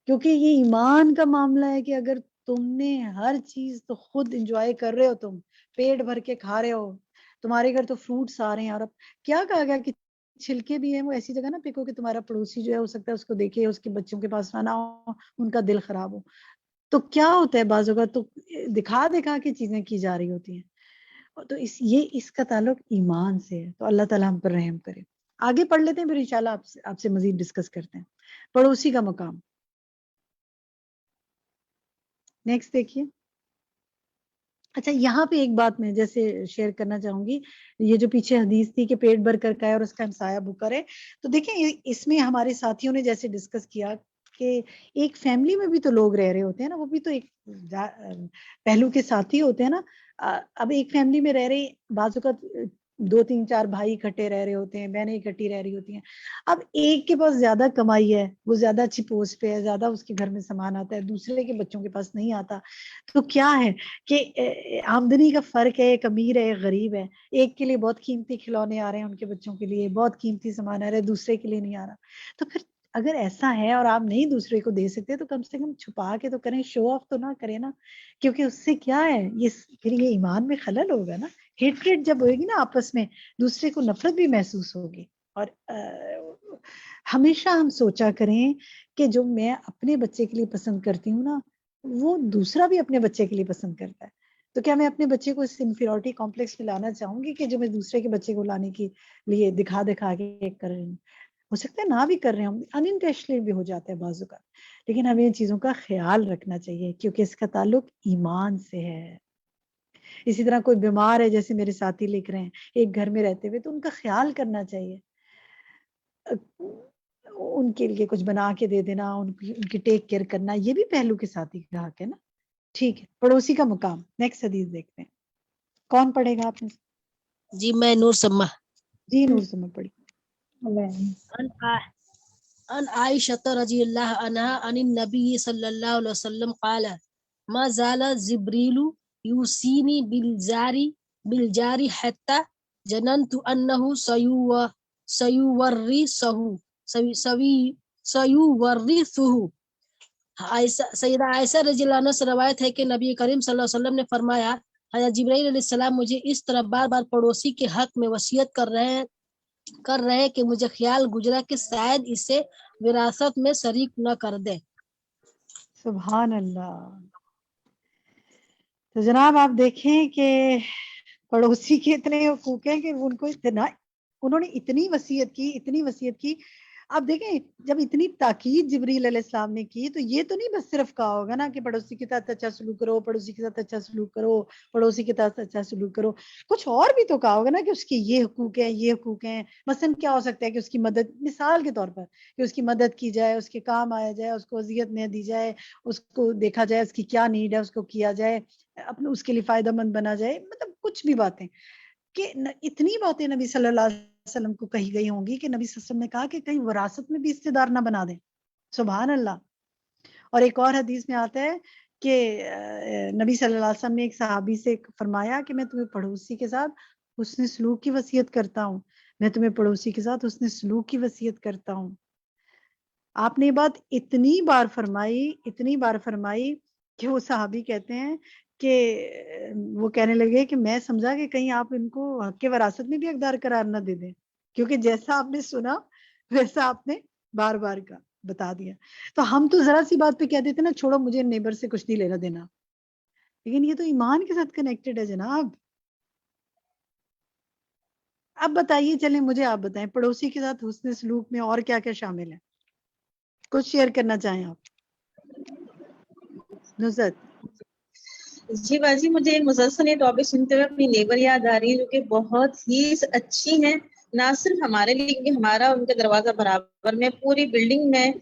کیونکہ یہ ایمان کا معاملہ ہے کہ اگر تم نے ہر چیز تو خود انجوائے کر رہے ہو, تم پیٹ بھر کے کھا رہے ہو, تمہارے گھر تو فروٹس آ رہے ہیں, اور اب کیا کہا گیا کہ چھلکے بھی ہیں وہ ایسی جگہ نہ پھینکو کہ تمہارا پڑوسی جو ہے ہو سکتا ہے اس کو دیکھے, اس کے بچوں کے پاس نہ ہو, ان کا دل خراب ہو. تو کیا ہوتا ہے بعض اوقات تو دکھا کے چیزیں کی جا رہی ہوتی ہیں. تو اس کا تعلق ایمان سے ہے. تو اللہ تعالیٰ ہم پر رحم کرے. آگے پڑھ لیتے ہیں, پھر انشاءاللہ آپ سے مزید ڈسکس کرتے ہیں. پڑوسی کا مقام. نیکسٹ دیکھیے. اچھا یہاں پہ ایک بات میں جیسے شیئر کرنا چاہوں گی, یہ جو پیچھے حدیث تھی کہ پیٹ بھر کر کھائے اور اس کا ہمسایہ بھوکا رہے, تو دیکھیں اس میں ہمارے ساتھیوں نے جیسے ڈسکس کیا کہ ایک فیملی میں بھی تو لوگ رہ رہے ہوتے ہیں نا, وہ بھی تو ایک پہلو کے ساتھی ہوتے ہیں نا. اب ایک فیملی میں رہ رہے, بعض اوقات 2 3 4 بھائی اکٹھے رہ رہے ہوتے ہیں, بہنیں اکٹھی رہ رہی ہوتی ہیں. اب ایک کے پاس زیادہ کمائی ہے, وہ زیادہ اچھی پوسٹ پہ ہے, زیادہ اس کے گھر میں سامان آتا ہے, دوسرے کے بچوں کے پاس نہیں آتا. تو کیا ہے کہ آمدنی کا فرق ہے, ایک امیر ہے ایک غریب ہے. ایک کے لیے بہت قیمتی کھلونے آ رہے ہیں, ان کے بچوں کے لیے بہت قیمتی سامان آ رہا ہے, دوسرے کے لیے نہیں آ رہا. تو پھر اگر ایسا ہے اور آپ نہیں دوسرے کو دے سکتے تو کم سے کم چھپا کے تو کریں, شو آف تو نہ کریں نا, کیونکہ اس سے کیا ہے, یہ پھر یہ ایمان میں خلل ہوگا نا. ہیٹریٹ جب ہوئے گی نا آپس میں, دوسرے کو نفرت بھی محسوس ہوگی. اور ہمیشہ ہم سوچا کریں کہ جو میں اپنے بچے کے لیے پسند کرتی ہوں نا, وہ دوسرا بھی اپنے بچے کے لیے پسند کرتا ہے. تو کیا میں اپنے بچے کو اس انفیریورٹی کمپلیکس میں لانا چاہوں گی کہ جو میں دوسرے کے بچے کو لانے کے لیے دکھا کے کر رہی ہوں؟ ہو سکتا ہے نہ بھی کر رہے ہوں, انٹینشنلی بھی ہو جاتا ہے بعض اوقات. لیکن ہمیں ان چیزوں کا خیال رکھنا چاہیے کیونکہ اس کا تعلق ایمان سے ہے. اسی طرح کوئی بیمار ہے, جیسے میرے ساتھی لکھ رہے ہیں, ایک گھر میں رہتے ہوئے, تو ان کا خیال کرنا چاہیے, ان کے لیے کچھ بنا کے دے دینا, ان کی ٹیک کیئر کرنا, یہ بھی پہلو کے ساتھ ہی حق ہے نا. ٹھیک ہے, پڑوسی کا مقام. نیکسٹ حدیث دیکھتے ہیں, کون پڑھے گا آپ نے؟ جی میں نور سما. جی نور سما پڑھی. عن عائشة رضي الله عنها عن النبي صلى الله عليه وسلم قال ما زال جبريل يوصيني بالجار حتى جننت أنه سيورثه. سیدہ عائشہ رضی اللہ عنہ سے روایت ہے کہ نبی کریم صلی اللہ علیہ وسلم نے فرمایا, حضرت جبرائیل علیہ السلام مجھے اس طرح بار بار پڑوسی کے حق میں وصیت کر رہے کہ مجھے خیال گزرا کہ شاید اسے وراثت میں شریک نہ کر دے. سبحان اللہ. تو جناب آپ دیکھیں کہ پڑوسی کے اتنے حقوق ہیں کہ ان کو انہوں نے اتنی وصیت کی. آپ دیکھیں جب اتنی تاکید جبریل علیہ السلام نے کی, تو یہ تو نہیں بس صرف کہا ہوگا نا کہ پڑوسی کے ساتھ اچھا سلوک کرو, پڑوسی کے ساتھ اچھا سلوک کرو, پڑوسی کے ساتھ اچھا سلوک کرو. کچھ اور بھی تو کہا ہوگا نا کہ اس کے یہ حقوق ہیں. مثلا کیا ہو سکتا ہے کہ اس کی مدد, مثال کے طور پر, کہ اس کی مدد کی جائے, اس کے کام آیا جائے, اس کو اذیت نہ دی جائے, اس کو دیکھا جائے اس کی کیا نیڈ ہے, اس کو کیا جائے, اپنے اس کے لیے فائدہ مند بنا جائے. مطلب کچھ بھی باتیں, کہ اتنی باتیں نبی صلی اللہ علیہ وسلم کو کہی گئی ہوں گی کہ نبی صلی اللہ علیہ وسلم نے کہا کہ کہیں وراثت میں بھی حصے دار نہ بنا دیں. سبحان اللہ. اور ایک اور حدیث میں آتا ہے کہ نبی صلی اللہ علیہ وسلم نے ایک صحابی سے فرمایا کہ میں تمہیں پڑوسی کے ساتھ حسن سلوک کی وصیت کرتا ہوں, میں تمہیں پڑوسی کے ساتھ حسن سلوک کی وصیت کرتا ہوں. آپ نے یہ بات اتنی بار فرمائی کہ وہ صحابی کہتے ہیں کہ وہ کہنے لگے کہ میں سمجھا کہ کہیں آپ ان کو حق کے وراثت میں بھی حقدار قرار نہ دے دیں, کیونکہ جیسا آپ نے سنا ویسا آپ نے بار بار کا بتا دیا. تو ہم تو ذرا سی بات پہ کہہ دیتے نا, چھوڑو مجھے نیبر سے کچھ نہیں لینا دینا, لیکن یہ تو ایمان کے ساتھ کنیکٹڈ ہے جناب. اب بتائیے, چلیں مجھے آپ بتائیں پڑوسی کے ساتھ حسن سلوک میں اور کیا کیا شامل ہے, کچھ شیئر کرنا چاہیں آپ؟ نصرت. جی باجی, مجھے مسلسل یہ ٹاپک سنتے ہوئے اپنی نیبر یاد آ رہی ہے, جو کہ بہت ہی اچھی ہیں, نہ صرف ہمارے لیے کہ ہمارا ان کا دروازہ برابر میں, پوری بلڈنگ میں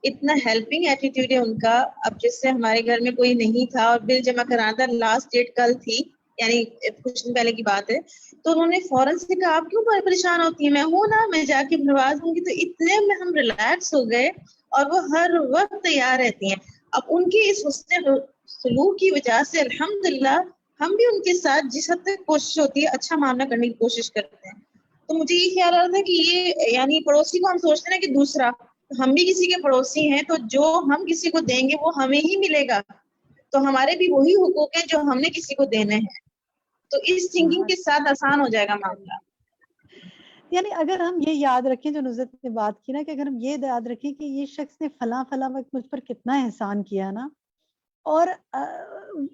اتنا ہیلپنگ ایٹیٹیوڈ ہے ان کا. اب جس سے ہمارے گھر میں کوئی نہیں تھا اور بل جمع کرانا تھا, لاسٹ ڈیٹ کل تھی, یعنی کچھ دن پہلے کی بات ہے, تو انہوں نے فوراً سے کہا آپ کیوں پریشان ہوتی ہیں, میں ہوں نا, میں جا کے بھروا دوں گی. تو اتنے میں ہم ریلیکس ہو گئے, اور وہ ہر وقت تیار رہتی ہیں. اب ان کی اس حسن سلوک کی وجہ سے الحمدللہ ہم بھی ان کے ساتھ جس حد تک کوشش ہوتی ہے اچھا معاملہ کرنے کی کوشش کرتے ہیں. تو مجھے یہ خیال آ رہا تھا کہ یہ یعنی پڑوسی کو ہم سوچتے ہیں کہ دوسرا, ہم بھی کسی کے پڑوسی ہیں, تو جو ہم کسی کو دیں گے وہ ہمیں ہی ملے گا, تو ہمارے بھی وہی حقوق ہیں جو ہم نے کسی کو دینے ہیں. تو اس تھنکنگ کے ساتھ آسان ہو جائے گا معاملہ. یعنی اگر ہم یہ یاد رکھیں جو نصرت نے بات کی نا, کہ اگر ہم یہ یاد رکھیں کہ یہ شخص نے فلاں وقت مجھ پر کتنا احسان کیا نا, اور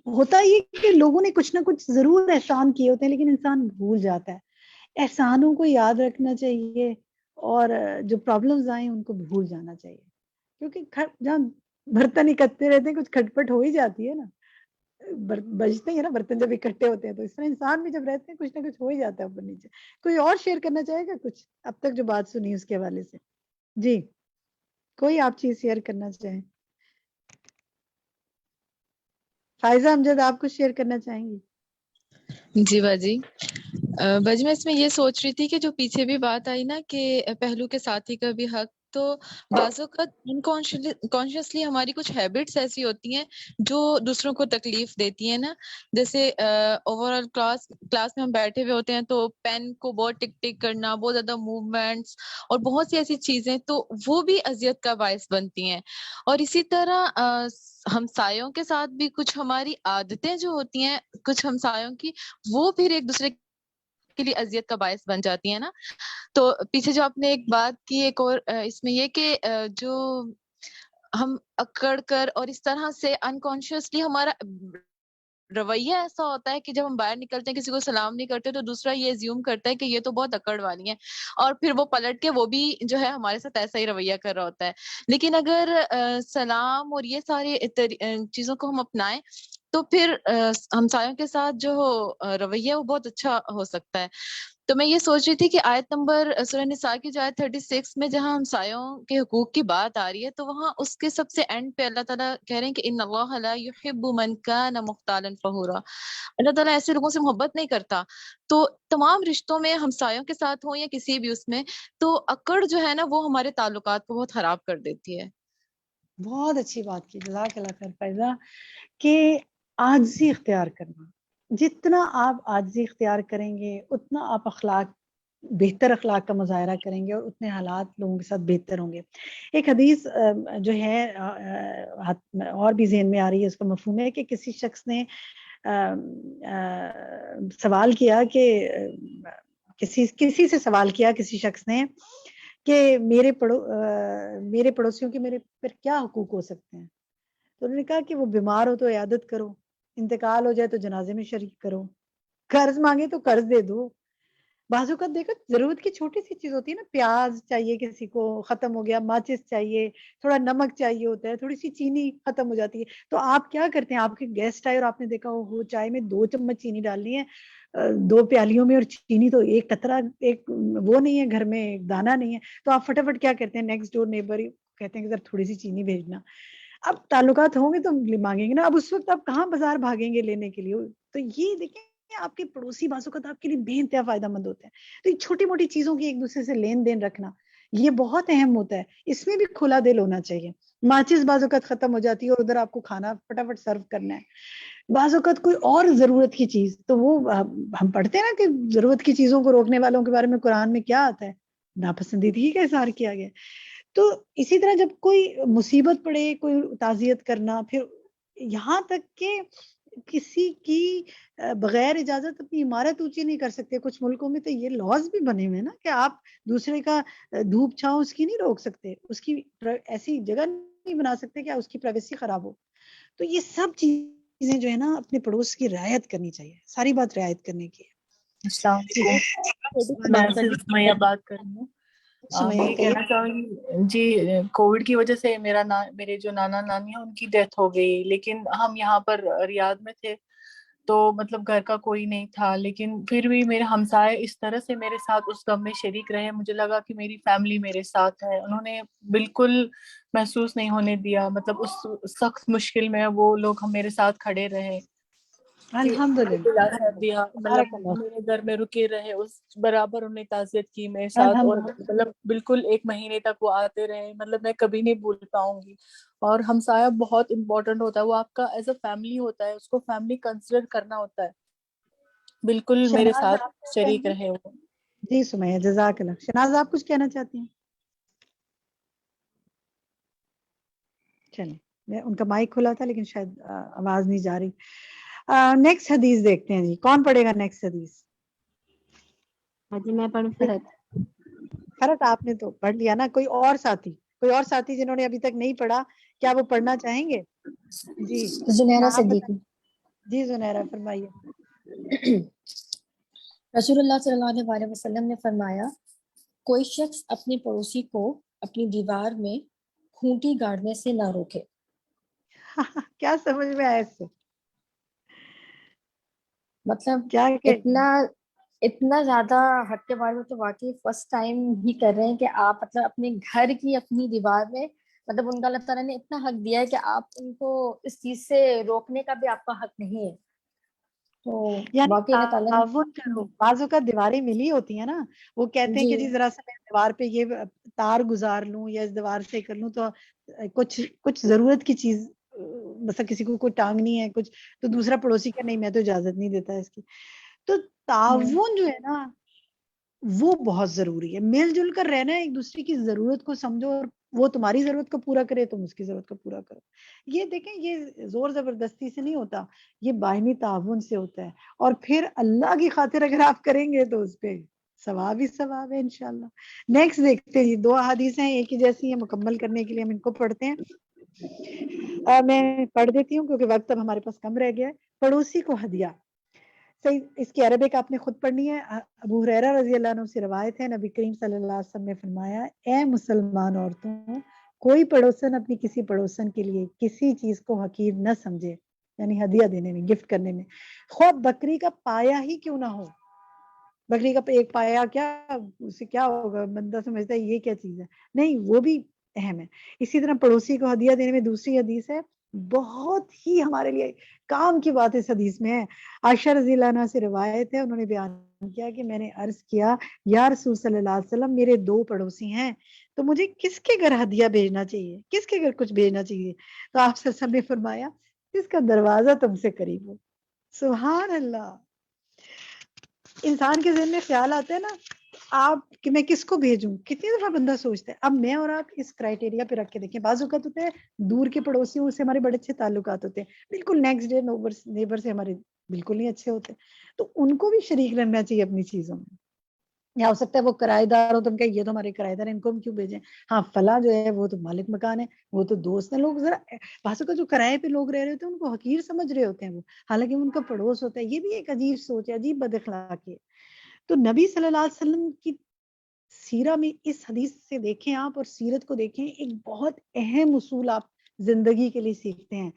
ہوتا یہ کہ لوگوں نے کچھ نہ کچھ ضرور احسان کیے ہوتے ہیں, لیکن انسان بھول جاتا ہے. احسانوں کو یاد رکھنا چاہیے, اور جو پرابلمز آئیں ان کو بھول جانا چاہیے, کیونکہ جہاں برتن اکٹھے رہتے ہیں کچھ کھٹپٹ ہو ہی جاتی ہے نا, بجتے ہیں نا برتن جب اکٹھے ہوتے ہیں, تو اس طرح انسان بھی جب رہتے ہیں کچھ نہ کچھ ہو ہی جاتا ہے اوپر نیچے. کوئی اور شیئر کرنا چاہے گا کچھ اب تک جو بات سنی اس کے حوالے سے؟ جی کوئی آپ چیز شیئر کرنا چاہیں؟ فائزہ امجد آپ کچھ شیئر کرنا چاہیں گی؟ جی باجی, باجی میں اس میں یہ سوچ رہی تھی کہ جو پیچھے بھی بات آئی نا کہ پہلو کے ساتھی کا بھی حق تو بعض اوقات انکانشیسلی ہماری کچھ ہیبٹس ایسی ہوتی ہیں جو دوسروں کو تکلیف دیتی ہیں نا. جیسے اوور آل کلاس میں ہم بیٹھے ہوئے ہوتے ہیں تو پین کو بہت ٹک ٹک کرنا, بہت زیادہ موومنٹس اور بہت سی ایسی چیزیں, تو وہ بھی اذیت کا باعث بنتی ہیں. اور اسی طرح ہمسایوں کے ساتھ بھی کچھ ہماری عادتیں جو ہوتی ہیں کچھ ہمسایوں کی, وہ پھر ایک دوسرے کے لیے اذیت کا باعث بن جاتی ہیں نا. تو پیچھے جو آپ نے ایک بات کی, ایک اور اس میں یہ کہ جو ہم اکڑ کر اور اس طرح سے انکانشیسلی ہمارا رویہ ایسا ہوتا ہے کہ جب ہم باہر نکلتے ہیں کسی کو سلام نہیں کرتے تو دوسرا یہ زیوم کرتا ہے کہ یہ تو بہت اکڑ والی ہیں, اور پھر وہ پلٹ کے وہ بھی جو ہے ہمارے ساتھ ایسا ہی رویہ کر رہا ہوتا ہے. لیکن اگر سلام اور یہ ساری چیزوں کو ہم اپنائیں تو پھر ہمسایوں کے ساتھ جو رویہ وہ بہت اچھا ہو سکتا ہے. تو میں یہ سوچ رہی تھی کہ آیت نمبر سورہ نساء کی جو آیت 36 میں جہاں ہمسایوں کے حقوق کی بات آ رہی ہے, تو وہاں اس کے سب سے اینڈ پہ اللہ تعالیٰ کہہ رہے ہیں کہ ان اللہ لا یحب من کان مختالا فخورا. اللہ تعالیٰ ایسے لوگوں سے محبت نہیں کرتا. تو تمام رشتوں میں ہمسایوں کے ساتھ ہوں یا کسی بھی اس میں, تو اکڑ جو ہے نا وہ ہمارے تعلقات کو بہت خراب کر دیتی ہے. بہت اچھی بات کی, جزاک اللہ خیر فائزہ, کہ عاجزی اختیار کرنا. جتنا آپ عاجزی اختیار کریں گے اتنا آپ بہتر اخلاق کا مظاہرہ کریں گے اور اتنے حالات لوگوں کے ساتھ بہتر ہوں گے. ایک حدیث جو ہے اور بھی ذہن میں آ رہی ہے, اس کا مفہوم ہے کہ کسی شخص نے سوال کیا کہ کسی سے سوال کیا کسی شخص نے کہ میرے پڑوسیوں کے میرے پر کیا حقوق ہو سکتے ہیں. تو انہوں نے کہا کہ وہ بیمار ہو تو عیادت کرو, انتقال ہو جائے تو جنازے میں شریک کرو, قرض مانگے تو قرض دے دو. بعض اوقات دیکھو ضرورت کی چھوٹی سی چیز ہوتی ہے نا, پیاز چاہیے کسی کو ختم ہو گیا, ماچس چاہیے, تھوڑا نمک چاہیے ہوتا ہے, تھوڑی سی چینی ختم ہو جاتی ہے, تو آپ کیا کرتے ہیں, آپ کے گیسٹ آئے اور آپ نے دیکھا وہ چائے میں 2 چمچ چینی ڈالنی ہے 2 پیالیوں میں, اور چینی تو ایک قطرہ ایک وہ نہیں ہے گھر میں, ایک دانہ نہیں ہے, تو آپ فٹافٹ کیا کرتے ہیں, نیکسٹ ڈور نیبر کہتے ہیں کہ ذرا تھوڑی سی چینی بھیجنا. اب تعلقات ہوں گے تو مانگیں گے نا, اب اس وقت آپ کہاں بازار بھاگیں گے لینے کے لیے. تو یہ دیکھیں آپ کے پڑوسی بعض اوقات آپ کے لیے بے انتہا فائدہ مند ہوتے ہیں. تو یہ چھوٹی موٹی چیزوں کی ایک دوسرے سے لین دین رکھنا یہ بہت اہم ہوتا ہے, اس میں بھی کھلا دل ہونا چاہیے. ماچس بعض اوقات ختم ہو جاتی ہے اور ادھر آپ کو کھانا فٹافٹ سرو کرنا ہے. بعض اوقات کوئی اور ضرورت کی چیز, تو وہ ہم پڑھتے ہیں نا کہ ضرورت کی چیزوں کو روکنے والوں کے بارے میں قرآن میں کیا آتا ہے, ناپسندیدگی کا اظہار کیا گیا. تو اسی طرح جب کوئی مصیبت پڑے, کوئی تعزیت کرنا, پھر یہاں تک کہ کسی کی بغیر اجازت اپنی عمارت اونچی نہیں کر سکتے. کچھ ملکوں میں تو یہ لاز بھی بنے ہوئے نا کہ آپ دوسرے کا دھوپ چھاؤں اس کی نہیں روک سکتے, اس کی ایسی جگہ نہیں بنا سکتے کہ اس کی پرائیویسی خراب ہو. تو یہ سب چیزیں جو ہے نا اپنے پڑوس کی رعایت کرنی چاہیے, ساری بات رعایت کرنے کی ہے. السلام علیکم, میں صرف سمیہ بات کر رہی ہوں. میں یہ کہنا چاہوں گی جی, کووڈ کی وجہ سے میرے جو نانا نانی ہیں ان کی ڈیتھ ہو گئی, لیکن ہم یہاں پر ریاض میں تھے تو مطلب گھر کا کوئی نہیں تھا, لیکن پھر بھی میرے ہمسائے اس طرح سے میرے ساتھ اس غم میں شریک رہے, مجھے لگا کہ میری فیملی میرے ساتھ ہے. انہوں نے بالکل محسوس نہیں ہونے دیا, مطلب اس سخت مشکل میں وہ لوگ میرے ساتھ کھڑے رہے, الحمدللہ, مطلب میرے گھر میں رکے رہے, اس برابر انہوں نے تعزیت کی میرے ساتھ, اور مطلب بالکل 1 مہینے تک وہ آتے رہے, مطلب میں کبھی نہیں بھول پاؤں گی. اور ہمسایہ بہت امپورٹنٹ ہوتا ہے, وہ آپ کا ایز اے فیملی ہوتا ہے, اس کو فیملی کنسیڈر کرنا ہوتا ہے. بالکل میرے ساتھ شریک رہے وہ. جی سمیہ, جزاک اللہ. شناز آپ کچھ کہنا چاہتی ہیں؟ چلیں, ان کا مائک کھلا تھا لیکن شاید آواز نہیں جا رہی. نیکسٹ حدیث دیکھتے ہیں جی, کون پڑھے گا نیکسٹ حدیث؟ جی میں پڑھوں فرت. فرت آپ نے تو پڑھ لیا نا, کوئی اور ساتھی جنہوں نے ابھی تک نہیں پڑھا, کیا وہ پڑھنا چاہیں گے؟ جی زنیرہ صدیقی. جی زنیرہ فرمائیے. رسول اللہ صلی اللہ علیہ وسلم نے فرمایا, کوئی شخص اپنے پڑوسی کو اپنی دیوار میں کھونٹی گاڑنے سے نہ روکے. کیا سمجھ میں آیا اس سے؟ مطلب اتنا زیادہ حد کے بارے میں تو واقعی فرسٹ ٹائم ہی کر رہے ہیں کہ آپ مطلب اپنے گھر کی اپنی دیوار میں, مطلب ان کا اللہ تعالیٰ نے اتنا حق دیا ہے کہ آپ ان کو اس چیز سے روکنے کا بھی آپ کا حق نہیں ہے. یعنی باقی اللہ تعالیٰ تعاون کرو. بعض اوقات دیواریں ملی ہوتی ہیں نا, وہ کہتے ہیں کہ جی ذرا سا میں دیوار پہ یہ تار گزار لوں یا اس دیوار سے کر لوں, تو کچھ ضرورت کی چیز, مثلا کسی کو کوئی ٹانگنی ہے کچھ, تو دوسرا پڑوسی کا نہیں, میں تو اجازت نہیں دیتا اس کی. تو تعاون جو ہے نا وہ بہت ضروری ہے. مل جل کر رہنا ہے, ایک دوسرے کی ضرورت کو سمجھو, اور وہ تمہاری ضرورت کو پورا کرے تم اس کی ضرورت کو پورا کرو. یہ دیکھیں, یہ زور زبردستی سے نہیں ہوتا, یہ باہمی تعاون سے ہوتا ہے. اور پھر اللہ کی خاطر اگر آپ کریں گے تو اس پہ ثواب ہی ثواب ہے انشاءاللہ. نیکسٹ دیکھتے ہیں, 2 احادیث ہیں, ایک ہی جیسی ہیں, مکمل کرنے کے لیے ہم ان کو پڑھتے ہیں. میں پڑھ دیتی ہوں کیونکہ وقت اب ہمارے پاس کم رہ گیا ہے. پڑوسی کو ہدیہ, صحیح اس کی عربک آپ نے خود پڑھنی ہے. ابو ہریرہ رضی اللہ عنہ سے روایت ہے, نبی کریم صلی اللہ علیہ وسلم نے فرمایا, اے مسلمان عورتوں, کوئی پڑوسن اپنی کسی پڑوسن کے لیے کسی چیز کو حقیر نہ سمجھے, یعنی ہدیہ دینے میں, گفٹ کرنے میں, خواہ بکری کا پایا ہی کیوں نہ ہو. بکری کا ایک پایا کیا, اسے کیا ہوگا, بندہ سمجھتا ہے یہ کیا چیز ہے, نہیں وہ بھی اہم ہے. اسی طرح پڑوسی کو ہدیہ دینے میں دوسری حدیث ہے, بہت ہی ہمارے لیے کام کی بات اس حدیث میں ہے. عائشہ رضی اللہ عنہا سے روایت ہے, انہوں نے بیان کیا کہ میں نے عرض کیا, یا رسول صلی اللہ علیہ وسلم, میرے 2 پڑوسی ہیں, تو مجھے کس کے گھر ہدیہ بھیجنا چاہیے, کس کے گھر کچھ بھیجنا چاہیے؟ تو آپ صلی اللہ علیہ وسلم نے فرمایا, جس کا دروازہ تم سے قریب ہو. سبحان اللہ. انسان کے ذہن میں خیال آتا ہے نا آپ کہ میں کس کو بھیجوں, کتنی دفعہ بندہ سوچتا ہے. اب میں اور آپ اس کرائٹیریا پہ رکھ کے دیکھیں, بعض اوقات ہوتے ہیں دور کے پڑوسیوں سے ہمارے بڑے اچھے تعلقات ہوتے ہیں, بالکل نیکسٹ ڈے نیبر سے ہمارے بالکل نہیں اچھے ہوتے, تو ان کو بھی شریک رہنا چاہیے اپنی چیزوں میں. یا ہو سکتا ہے وہ کرایہ دار ہو, تم کہ یہ تو ہمارے کرایہ دار ہیں, ان کو ہم کیوں بھیجیں, ہاں فلاں جو ہے وہ تو مالک مکان ہے, وہ تو دوست ہیں. لوگ ذرا بھاسوں کا جو کرائے پہ لوگ رہ رہے ہوتے ہیں ان کو حقیر سمجھ رہے ہوتے ہیں وہ, حالانکہ ان کا پڑوس ہوتا ہے. یہ بھی ایک عجیب سوچ ہے, عجیب بد اخلاقی ہے. تو نبی صلی اللہ علیہ وسلم کی سیرہ میں اس حدیث سے دیکھیں آپ, اور سیرت کو دیکھیں, ایک بہت اہم اصول آپ زندگی کے لیے سیکھتے ہیں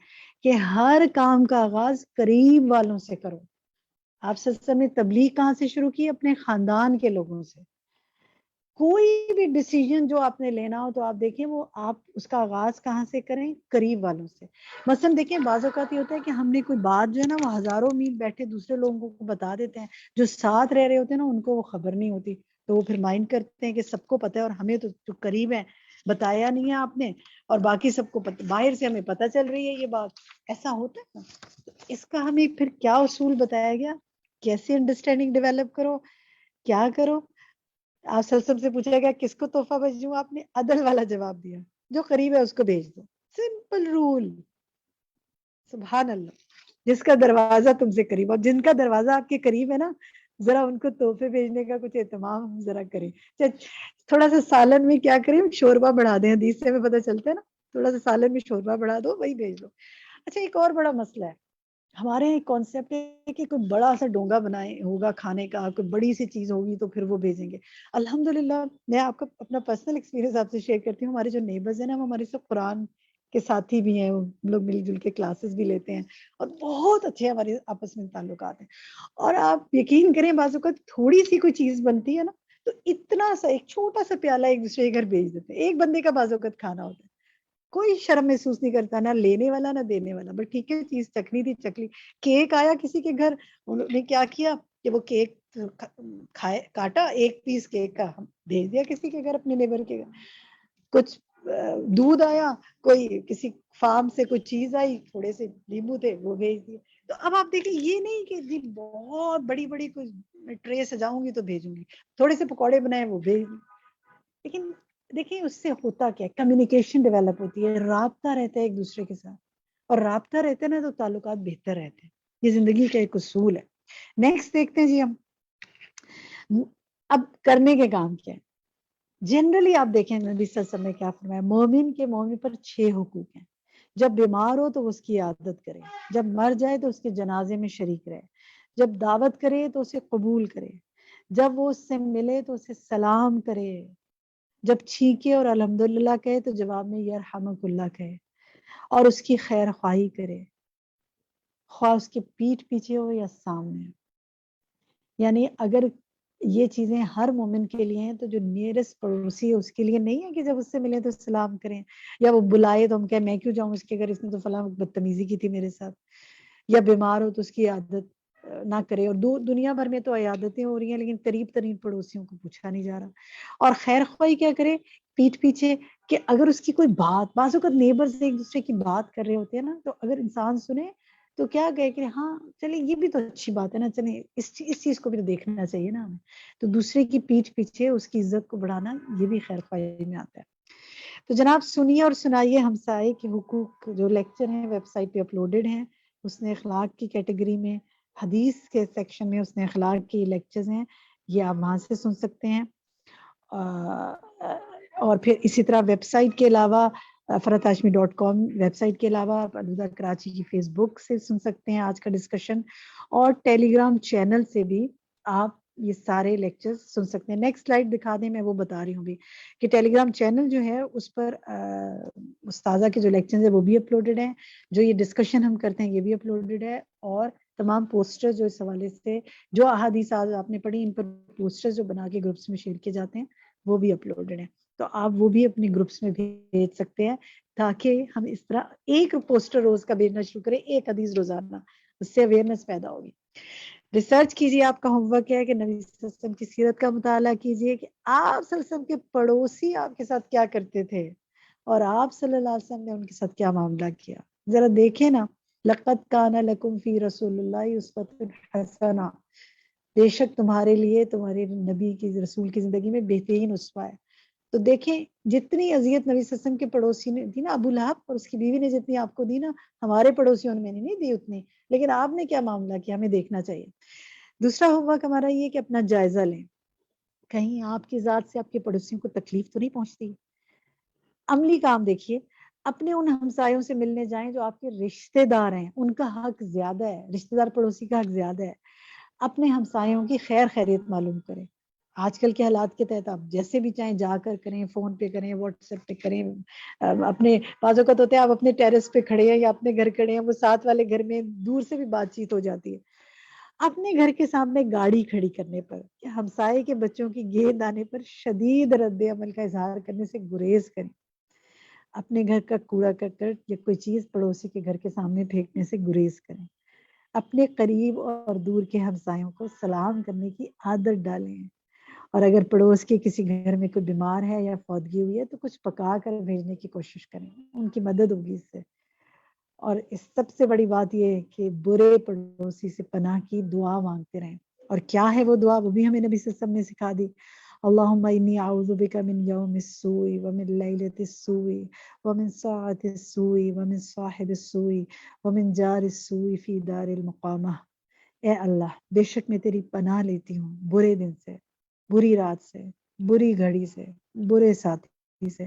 کہ ہر کام کا آغاز قریب والوں سے کرو. آپ صلی اللہ علیہ وسلم نے تبلیغ کہاں سے شروع کی؟ اپنے خاندان کے لوگوں سے. کوئی بھی ڈیسیجن جو آپ نے لینا ہو تو آپ دیکھیں وہ آپ اس کا آغاز کہاں سے کریں؟ قریب والوں سے. مثلا دیکھیں بعض اوقات یہ ہوتا ہے کہ ہم نے کوئی بات جو ہے نا وہ ہزاروں میل بیٹھے دوسرے لوگوں کو بتا دیتے ہیں, جو ساتھ رہ رہے ہوتے ہیں نا ان کو وہ خبر نہیں ہوتی, تو وہ پھر مائنڈ کرتے ہیں کہ سب کو پتہ ہے اور ہمیں تو جو قریب ہے بتایا نہیں ہے آپ نے, اور باقی سب کو باہر سے ہمیں پتہ چل رہی ہے یہ بات. ایسا ہوتا ہے نا. اس کا ہمیں پھر کیا اصول بتایا گیا, کیسے انڈرسٹینڈنگ ڈیولپ کرو, کیا کرو. آپ سب سے پوچھا گیا کس کو تحفہ بھیجوں, آپ نے عدل والا جواب دیا, جو قریب ہے اس کو بھیج دو. Simple rule. سبحان اللہ. جس کا دروازہ تم سے قریب, اور جن کا دروازہ آپ کے قریب ہے نا, ذرا ان کو تحفے بھیجنے کا کچھ اہتمام ذرا کریں. تھوڑا سا سالن میں کیا کریں, شوربہ بڑھا دیں, حدیث سے ہمیں پتہ چلتا ہے نا, تھوڑا سا سالن میں شوربہ بڑھا دو, وہی بھیج دو. اچھا ایک اور بڑا مسئلہ ہے ہمارے یہاں, ایک کانسیپٹ ہے کہ کوئی بڑا سا ڈونگا بنائے ہوگا کھانے کا, کوئی بڑی سی چیز ہوگی تو پھر وہ بھیجیں گے. الحمدللہ میں آپ کو اپنا پرسنل ایکسپیرینس آپ سے شیئر کرتی ہوں. ہمارے جو نیبرز ہیں نا وہ ہمارے سب قرآن کے ساتھی بھی ہیں, ہم لوگ مل جل کے کلاسز بھی لیتے ہیں, اور بہت اچھے ہمارے آپس میں تعلقات ہیں. اور آپ یقین کریں بعض اوقات تھوڑی سی کوئی چیز بنتی ہے نا تو اتنا سا ایک چھوٹا سا پیالہ ایک دوسرے کے گھر بھیج دیتے ہیں. ایک بندے کا بعض اوقات کھانا ہوتا ہے, کوئی شرم محسوس نہیں کرتا, نہ لینے والا نہ دینے والا, بس ٹھیک ہے چیز چکھنی تھی چکھ لی. کیک آیا کسی کے گھر, انہوں نے کیا کیا کہ وہ کیک کاٹا, ایک پیس کیک کا بھیج دیا کسی کے گھر, اپنے نیبر کے گھر. کچھ دودھ آیا, کوئی کسی فارم سے کوئی چیز آئی, تھوڑے سے لیمبو تھے وہ بھیج دیے. تو اب آپ دیکھیں یہ نہیں کہ جی بہت بڑی بڑی کوئی ٹرے سجاؤں گی تو بھیجوں گی, تھوڑے سے پکوڑے بنائے وہ بھیج دی. لیکن دیکھیں اس سے ہوتا کیا, کمیونیکیشن ڈیولپ ہوتی ہے, رابطہ رہتا ہے ایک دوسرے کے ساتھ, اور رابطہ رہتا ہے نا تو تعلقات بہتر رہتے ہیں. یہ زندگی کا ایک اصول ہے. نیکسٹ دیکھتے ہیں جی ہم اب کرنے کے کام کیا ہے. جنرلی آپ دیکھیں نبی صلی اللہ علیہ وسلم نے کیا فرمایا, مومن کے مومن پر 6 حقوق ہیں. جب بیمار ہو تو اس کی عیادت کرے, جب مر جائے تو اس کے جنازے میں شریک رہے, جب دعوت کرے تو اسے قبول کرے, جب وہ اس سے ملے تو اسے سلام کرے, جب چھینکے اور الحمدللہ کہے تو جواب میں یرحمک اللہ کہے, اور اس کی خیر خواہی کرے, خواہ اس کے پیٹھ پیچھے ہو یا سامنے ہو. یعنی اگر یہ چیزیں ہر مومن کے لیے ہیں تو جو نیئرسٹ پڑوسی ہے اس کے لیے نہیں ہے کہ جب اس سے ملیں تو سلام کریں, یا وہ بلائے تو ہم کہیں میں کیوں جاؤں اس کے گھر, اس نے تو فلاں بدتمیزی کی تھی میرے ساتھ, یا بیمار ہو تو اس کی عادت نہ کرے. اور دنیا بھر میں تو عیادتیں ہو رہی ہیں لیکن قریب ترین پڑوسیوں کو پوچھا نہیں جا رہا. اور خیر خواہی کیا کرے پیٹھ پیچھے, کہ اگر اس کی کوئی بات, بعض اوقات نیبرز ایک دوسرے کی بات کر رہے ہوتے ہیں نا, تو اگر انسان سنے تو کیا کہے کہ ہاں چلیں یہ بھی تو اچھی بات ہے نا, چلیں اس چیز کو بھی تو دیکھنا چاہیے نا ہمیں. تو دوسرے کی پیٹھ پیچھے اس کی عزت کو بڑھانا یہ بھی خیر خواہی میں آتا ہے. تو جناب سنیے اور سنائیے ہمسائے کے حقوق, جو لیکچر ہیں ویب سائٹ پہ اپلوڈڈ ہیں. اس نے اخلاق کی کیٹیگری میں, حدیث کے سیکشن میں اس نے اخلاق کی لیکچرز ہیں, یہ آپ وہاں سے سن سکتے ہیں. اور پھر اسی طرح ویب سائٹ کے علاوہ farhatashmi.com ویب سائٹ کے علاوہ آپ الہدا کراچی کی فیس بک سے سن سکتے ہیں آج کا ڈسکشن, اور ٹیلی گرام چینل سے بھی آپ یہ سارے لیکچر سن سکتے ہیں. نیکسٹ سلائیڈ دکھا دیں, میں وہ بتا رہی ہوں بھی کہ ٹیلی گرام چینل جو ہے اس پر استاذہ کے جو لیکچرز ہیں وہ بھی اپلوڈڈ ہیں, جو یہ ڈسکشن ہم کرتے ہیں یہ بھی اپلوڈڈ ہے, اور تمام پوسٹر جو اس حوالے سے جو احادیث آج آپ نے پڑھی ان پر پوسٹر جو بنا کے گروپس میں شیئر کیے جاتے ہیں وہ بھی اپلوڈڈ ہیں. تو آپ وہ بھی اپنے گروپس میں بھیج سکتے ہیں تاکہ ہم اس طرح ایک پوسٹر روز کا بھیجنا شروع کریں, ایک حدیث روزانہ, اس سے اویئرنیس پیدا ہوگی. ریسرچ کیجیے, آپ کا ہوم ورک ہے کہ نبی صلی اللہ علیہ وسلم کی سیرت کا مطالعہ کیجیے کہ آپ صلی اللہ علیہ وسلم کے پڑوسی آپ کے ساتھ کیا کرتے تھے اور آپ صلی اللہ علیہ وسلم نے ان کے ساتھ کیا معاملہ کیا. ذرا دیکھیں نا, لقد کان لکم فی رسول اللہ اسوۃ حسنہ, بے شک تمہارے لیے تمہارے نبی کی رسول کی زندگی میں بہترین اسوہ ہے. تو دیکھیں جتنی اذیت نبی صلی اللہ علیہ وسلم کے پڑوسی نے دی نا, ابو لہب اور اس کی بیوی نے جتنی آپ کو دی نا, ہمارے پڑوسیوں نے نہیں دی اتنی, لیکن آپ نے کیا معاملہ کیا ہمیں دیکھنا چاہیے. دوسرا ہوم ورک ہمارا یہ کہ اپنا جائزہ لیں, کہیں آپ کی ذات سے آپ کے پڑوسیوں کو تکلیف تو نہیں پہنچتی. عملی کام دیکھیے, اپنے ان ہمسایوں سے ملنے جائیں جو آپ کے رشتہ دار ہیں, ان کا حق زیادہ ہے, رشتہ دار پڑوسی کا حق زیادہ ہے. اپنے ہمسایوں کی خیر خیریت معلوم کریں. آج کل کے حالات کے تحت آپ جیسے بھی چاہیں جا کر کریں, فون پہ کریں, واٹس ایپ پہ کریں, اپنے بعض اوقات ہوتے ہیں آپ اپنے ٹیرس پہ کھڑے ہیں یا اپنے گھر کھڑے ہیں, وہ ساتھ والے گھر میں دور سے بھی بات چیت ہو جاتی ہے. اپنے گھر کے سامنے گاڑی کھڑی کرنے پر, ہمسائے کے بچوں کی گیند آنے پر شدید رد عمل کا اظہار کرنے سے گریز کریں. اپنے گھر کا کوڑا کرکٹ یا کوئی چیز پڑوسی کے گھر کے سامنے پھینکنے سے گریز کریں. اپنے قریب اور دور کے ہمسایوں کو سلام کرنے کی عادت ڈالیں. اور اگر پڑوس کے کسی گھر میں کوئی بیمار ہے یا فوتگی ہوئی ہے تو کچھ پکا کر بھیجنے کی کوشش کریں, ان کی مدد ہوگی اس سے. اور اس سب سے بڑی بات یہ ہے کہ برے پڑوسی سے پناہ کی دعا مانگتے رہیں. اور کیا ہے وہ دعا, وہ بھی ہمیں نبی صلی اللہ علیہ وسلم نے سکھا دی. اللہم انی اعوذ بک من یوم السوء ومن لیلۃ السوء ومن ساعۃ السوء ومن صاحب السوء ومن جار السوء فی دار المقامہ. اے اللہ, بے شک میں تیری پناہ لیتی ہوں برے دن سے, بری رات سے, بری گھڑی سے, برے ساتھی سے,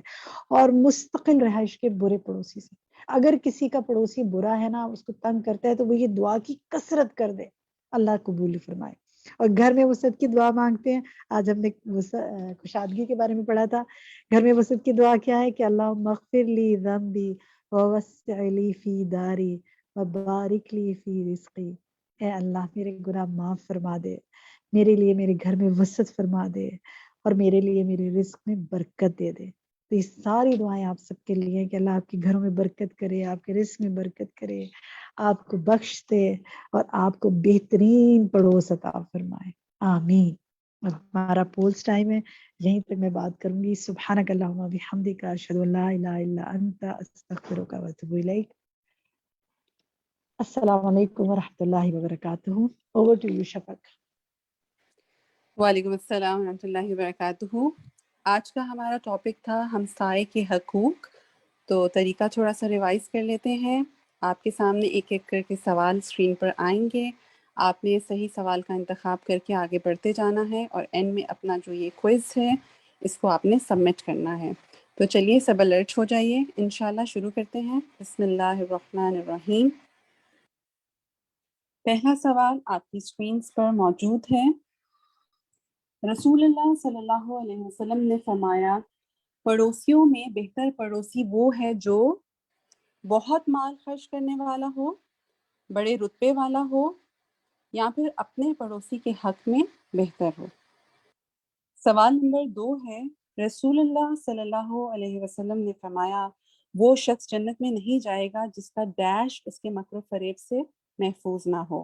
اور مستقل رہائش کے برے پڑوسی سے. اگر کسی کا پڑوسی برا ہے نا, اس کو تنگ کرتا ہے, تو وہ یہ دعا کی کثرت کر دے, اللہ قبول فرمائے. اور گھر میں وسعت کی دعا مانگتے ہیں. آج ہم نے کشادگی کے بارے میں پڑھا تھا. گھر میں وسعت کی دعا کیا ہے کہ اللہم اغفر لی ذنبی ووسع لی فی داری وبارک لی فی رزقی. اے اللہ میرے گناہ معاف فرما دے, میرے لیے میرے گھر میں وسعت فرما دے, اور میرے لیے میرے رزق میں برکت دے دے. تو یہ ساری دعائیں آپ سب کے لیے کہ اللہ آپ کے گھروں میں برکت کرے, آپ کے رزق میں برکت کرے, آپ کو بخش دے, اور آپ کو بہترین پڑوس عطا فرمائے. آمین. ہمارا پولس ٹائم ہے, یہیں پہ میں بات کروں گی. سبحانک اللہم و بحمدک, اشہد ان لا الہ الا انت, استغفرک و اتوب الیک. السلام علیکم ورحمۃ اللہ وبرکاتہ. اوور ٹو یو شفق. وعلیکم السلام ورحمۃ اللہ وبرکاتہ. آج کا ہمارا ٹاپک تھا ہمسائے کے حقوق. تو طریقہ تھوڑا سا ریوائز کر لیتے ہیں. آپ کے سامنے ایک ایک کر کے سوال اسکرین پر آئیں گے. آپ نے صحیح سوال کا انتخاب کر کے آگے بڑھتے جانا ہے, اور اینڈ میں اپنا جو یہ کوئز ہے اس کو آپ نے سبمٹ کرنا ہے. تو چلیے سب الرٹ ہو جائیے, انشاءاللہ شروع کرتے ہیں. بسم اللہ الرحمن الرحیم. پہلا سوال آپ کی اسکرینز پر موجود ہے. رسول اللہ صلی اللہ علیہ وسلم نے فرمایا, پڑوسیوں میں بہتر پڑوسی وہ ہے جو بہت مال خرچ کرنے والا ہو, بڑے رتبے والا ہو, یا پھر اپنے پڑوسی کے حق میں بہتر ہو. سوال نمبر 2 ہے, رسول اللہ صلی اللہ علیہ وسلم نے فرمایا, وہ شخص جنت میں نہیں جائے گا جس کا ڈیش اس کے مکر و فریب سے محفوظ نہ ہو.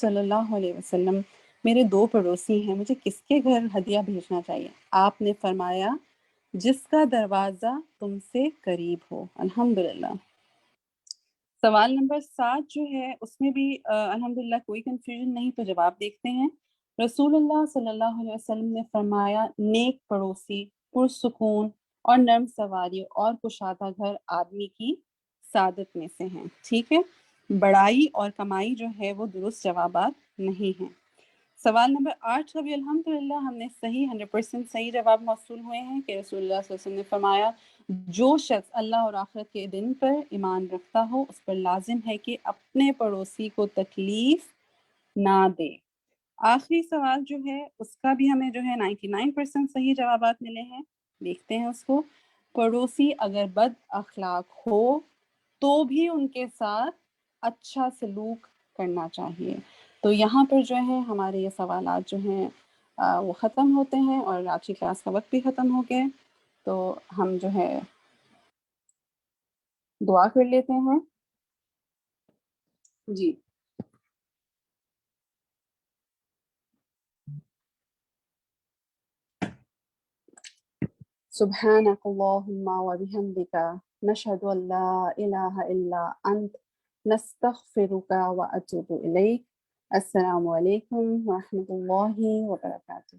صلی اللہ علیہ وسلم میرے 2 پڑوسی ہیں، مجھے کس کے گھر ہدیہ بھیجنا چاہیے؟ آپ نے فرمایا جس کا دروازہ تم سے قریب ہو۔ الحمدللہ۔ سوال نمبر 7 جو ہے اس میں بھی الحمدللہ کوئی کنفیوژن نہیں، تو جواب دیکھتے ہیں۔ رسول اللہ صلی اللہ علیہ وسلم نے فرمایا نیک پڑوسی، پرسکون اور نرم سواری اور کشادہ گھر آدمی کی سعادت میں سے ہیں۔ ٹھیک ہے، بڑائی اور کمائی جو ہے وہ درست جوابات نہیں ہیں۔ سوال نمبر 8 کا بھی الحمدللہ ہم نے صحیح 100% صحیح جواب موصول ہوئے ہیں کہ رسول اللہ صلی اللہ علیہ وسلم نے فرمایا جو شخص اللہ اور آخرت کے دن پر ایمان رکھتا ہو اس پر لازم ہے کہ اپنے پڑوسی کو تکلیف نہ دے۔ آخری سوال جو ہے اس کا بھی ہمیں جو ہے 99% صحیح جوابات ملے ہیں، دیکھتے ہیں اس کو۔ پڑوسی اگر بد اخلاق ہو تو بھی ان کے ساتھ اچھا سلوک کرنا چاہیے۔ تو یہاں پر جو ہے ہمارے یہ سوالات جو ہیں وہ ختم ہوتے ہیں اور آج کی کلاس کا وقت بھی ختم ہو گیا، تو ہم جو ہے دعا کر لیتے ہیں۔ جی سبحانک اللہم وبحمدک نشہد ان لا الہ الا انت نستغفرک واتوب الیک۔ السلام علیکم ورحمۃ اللہ وبرکاتہ۔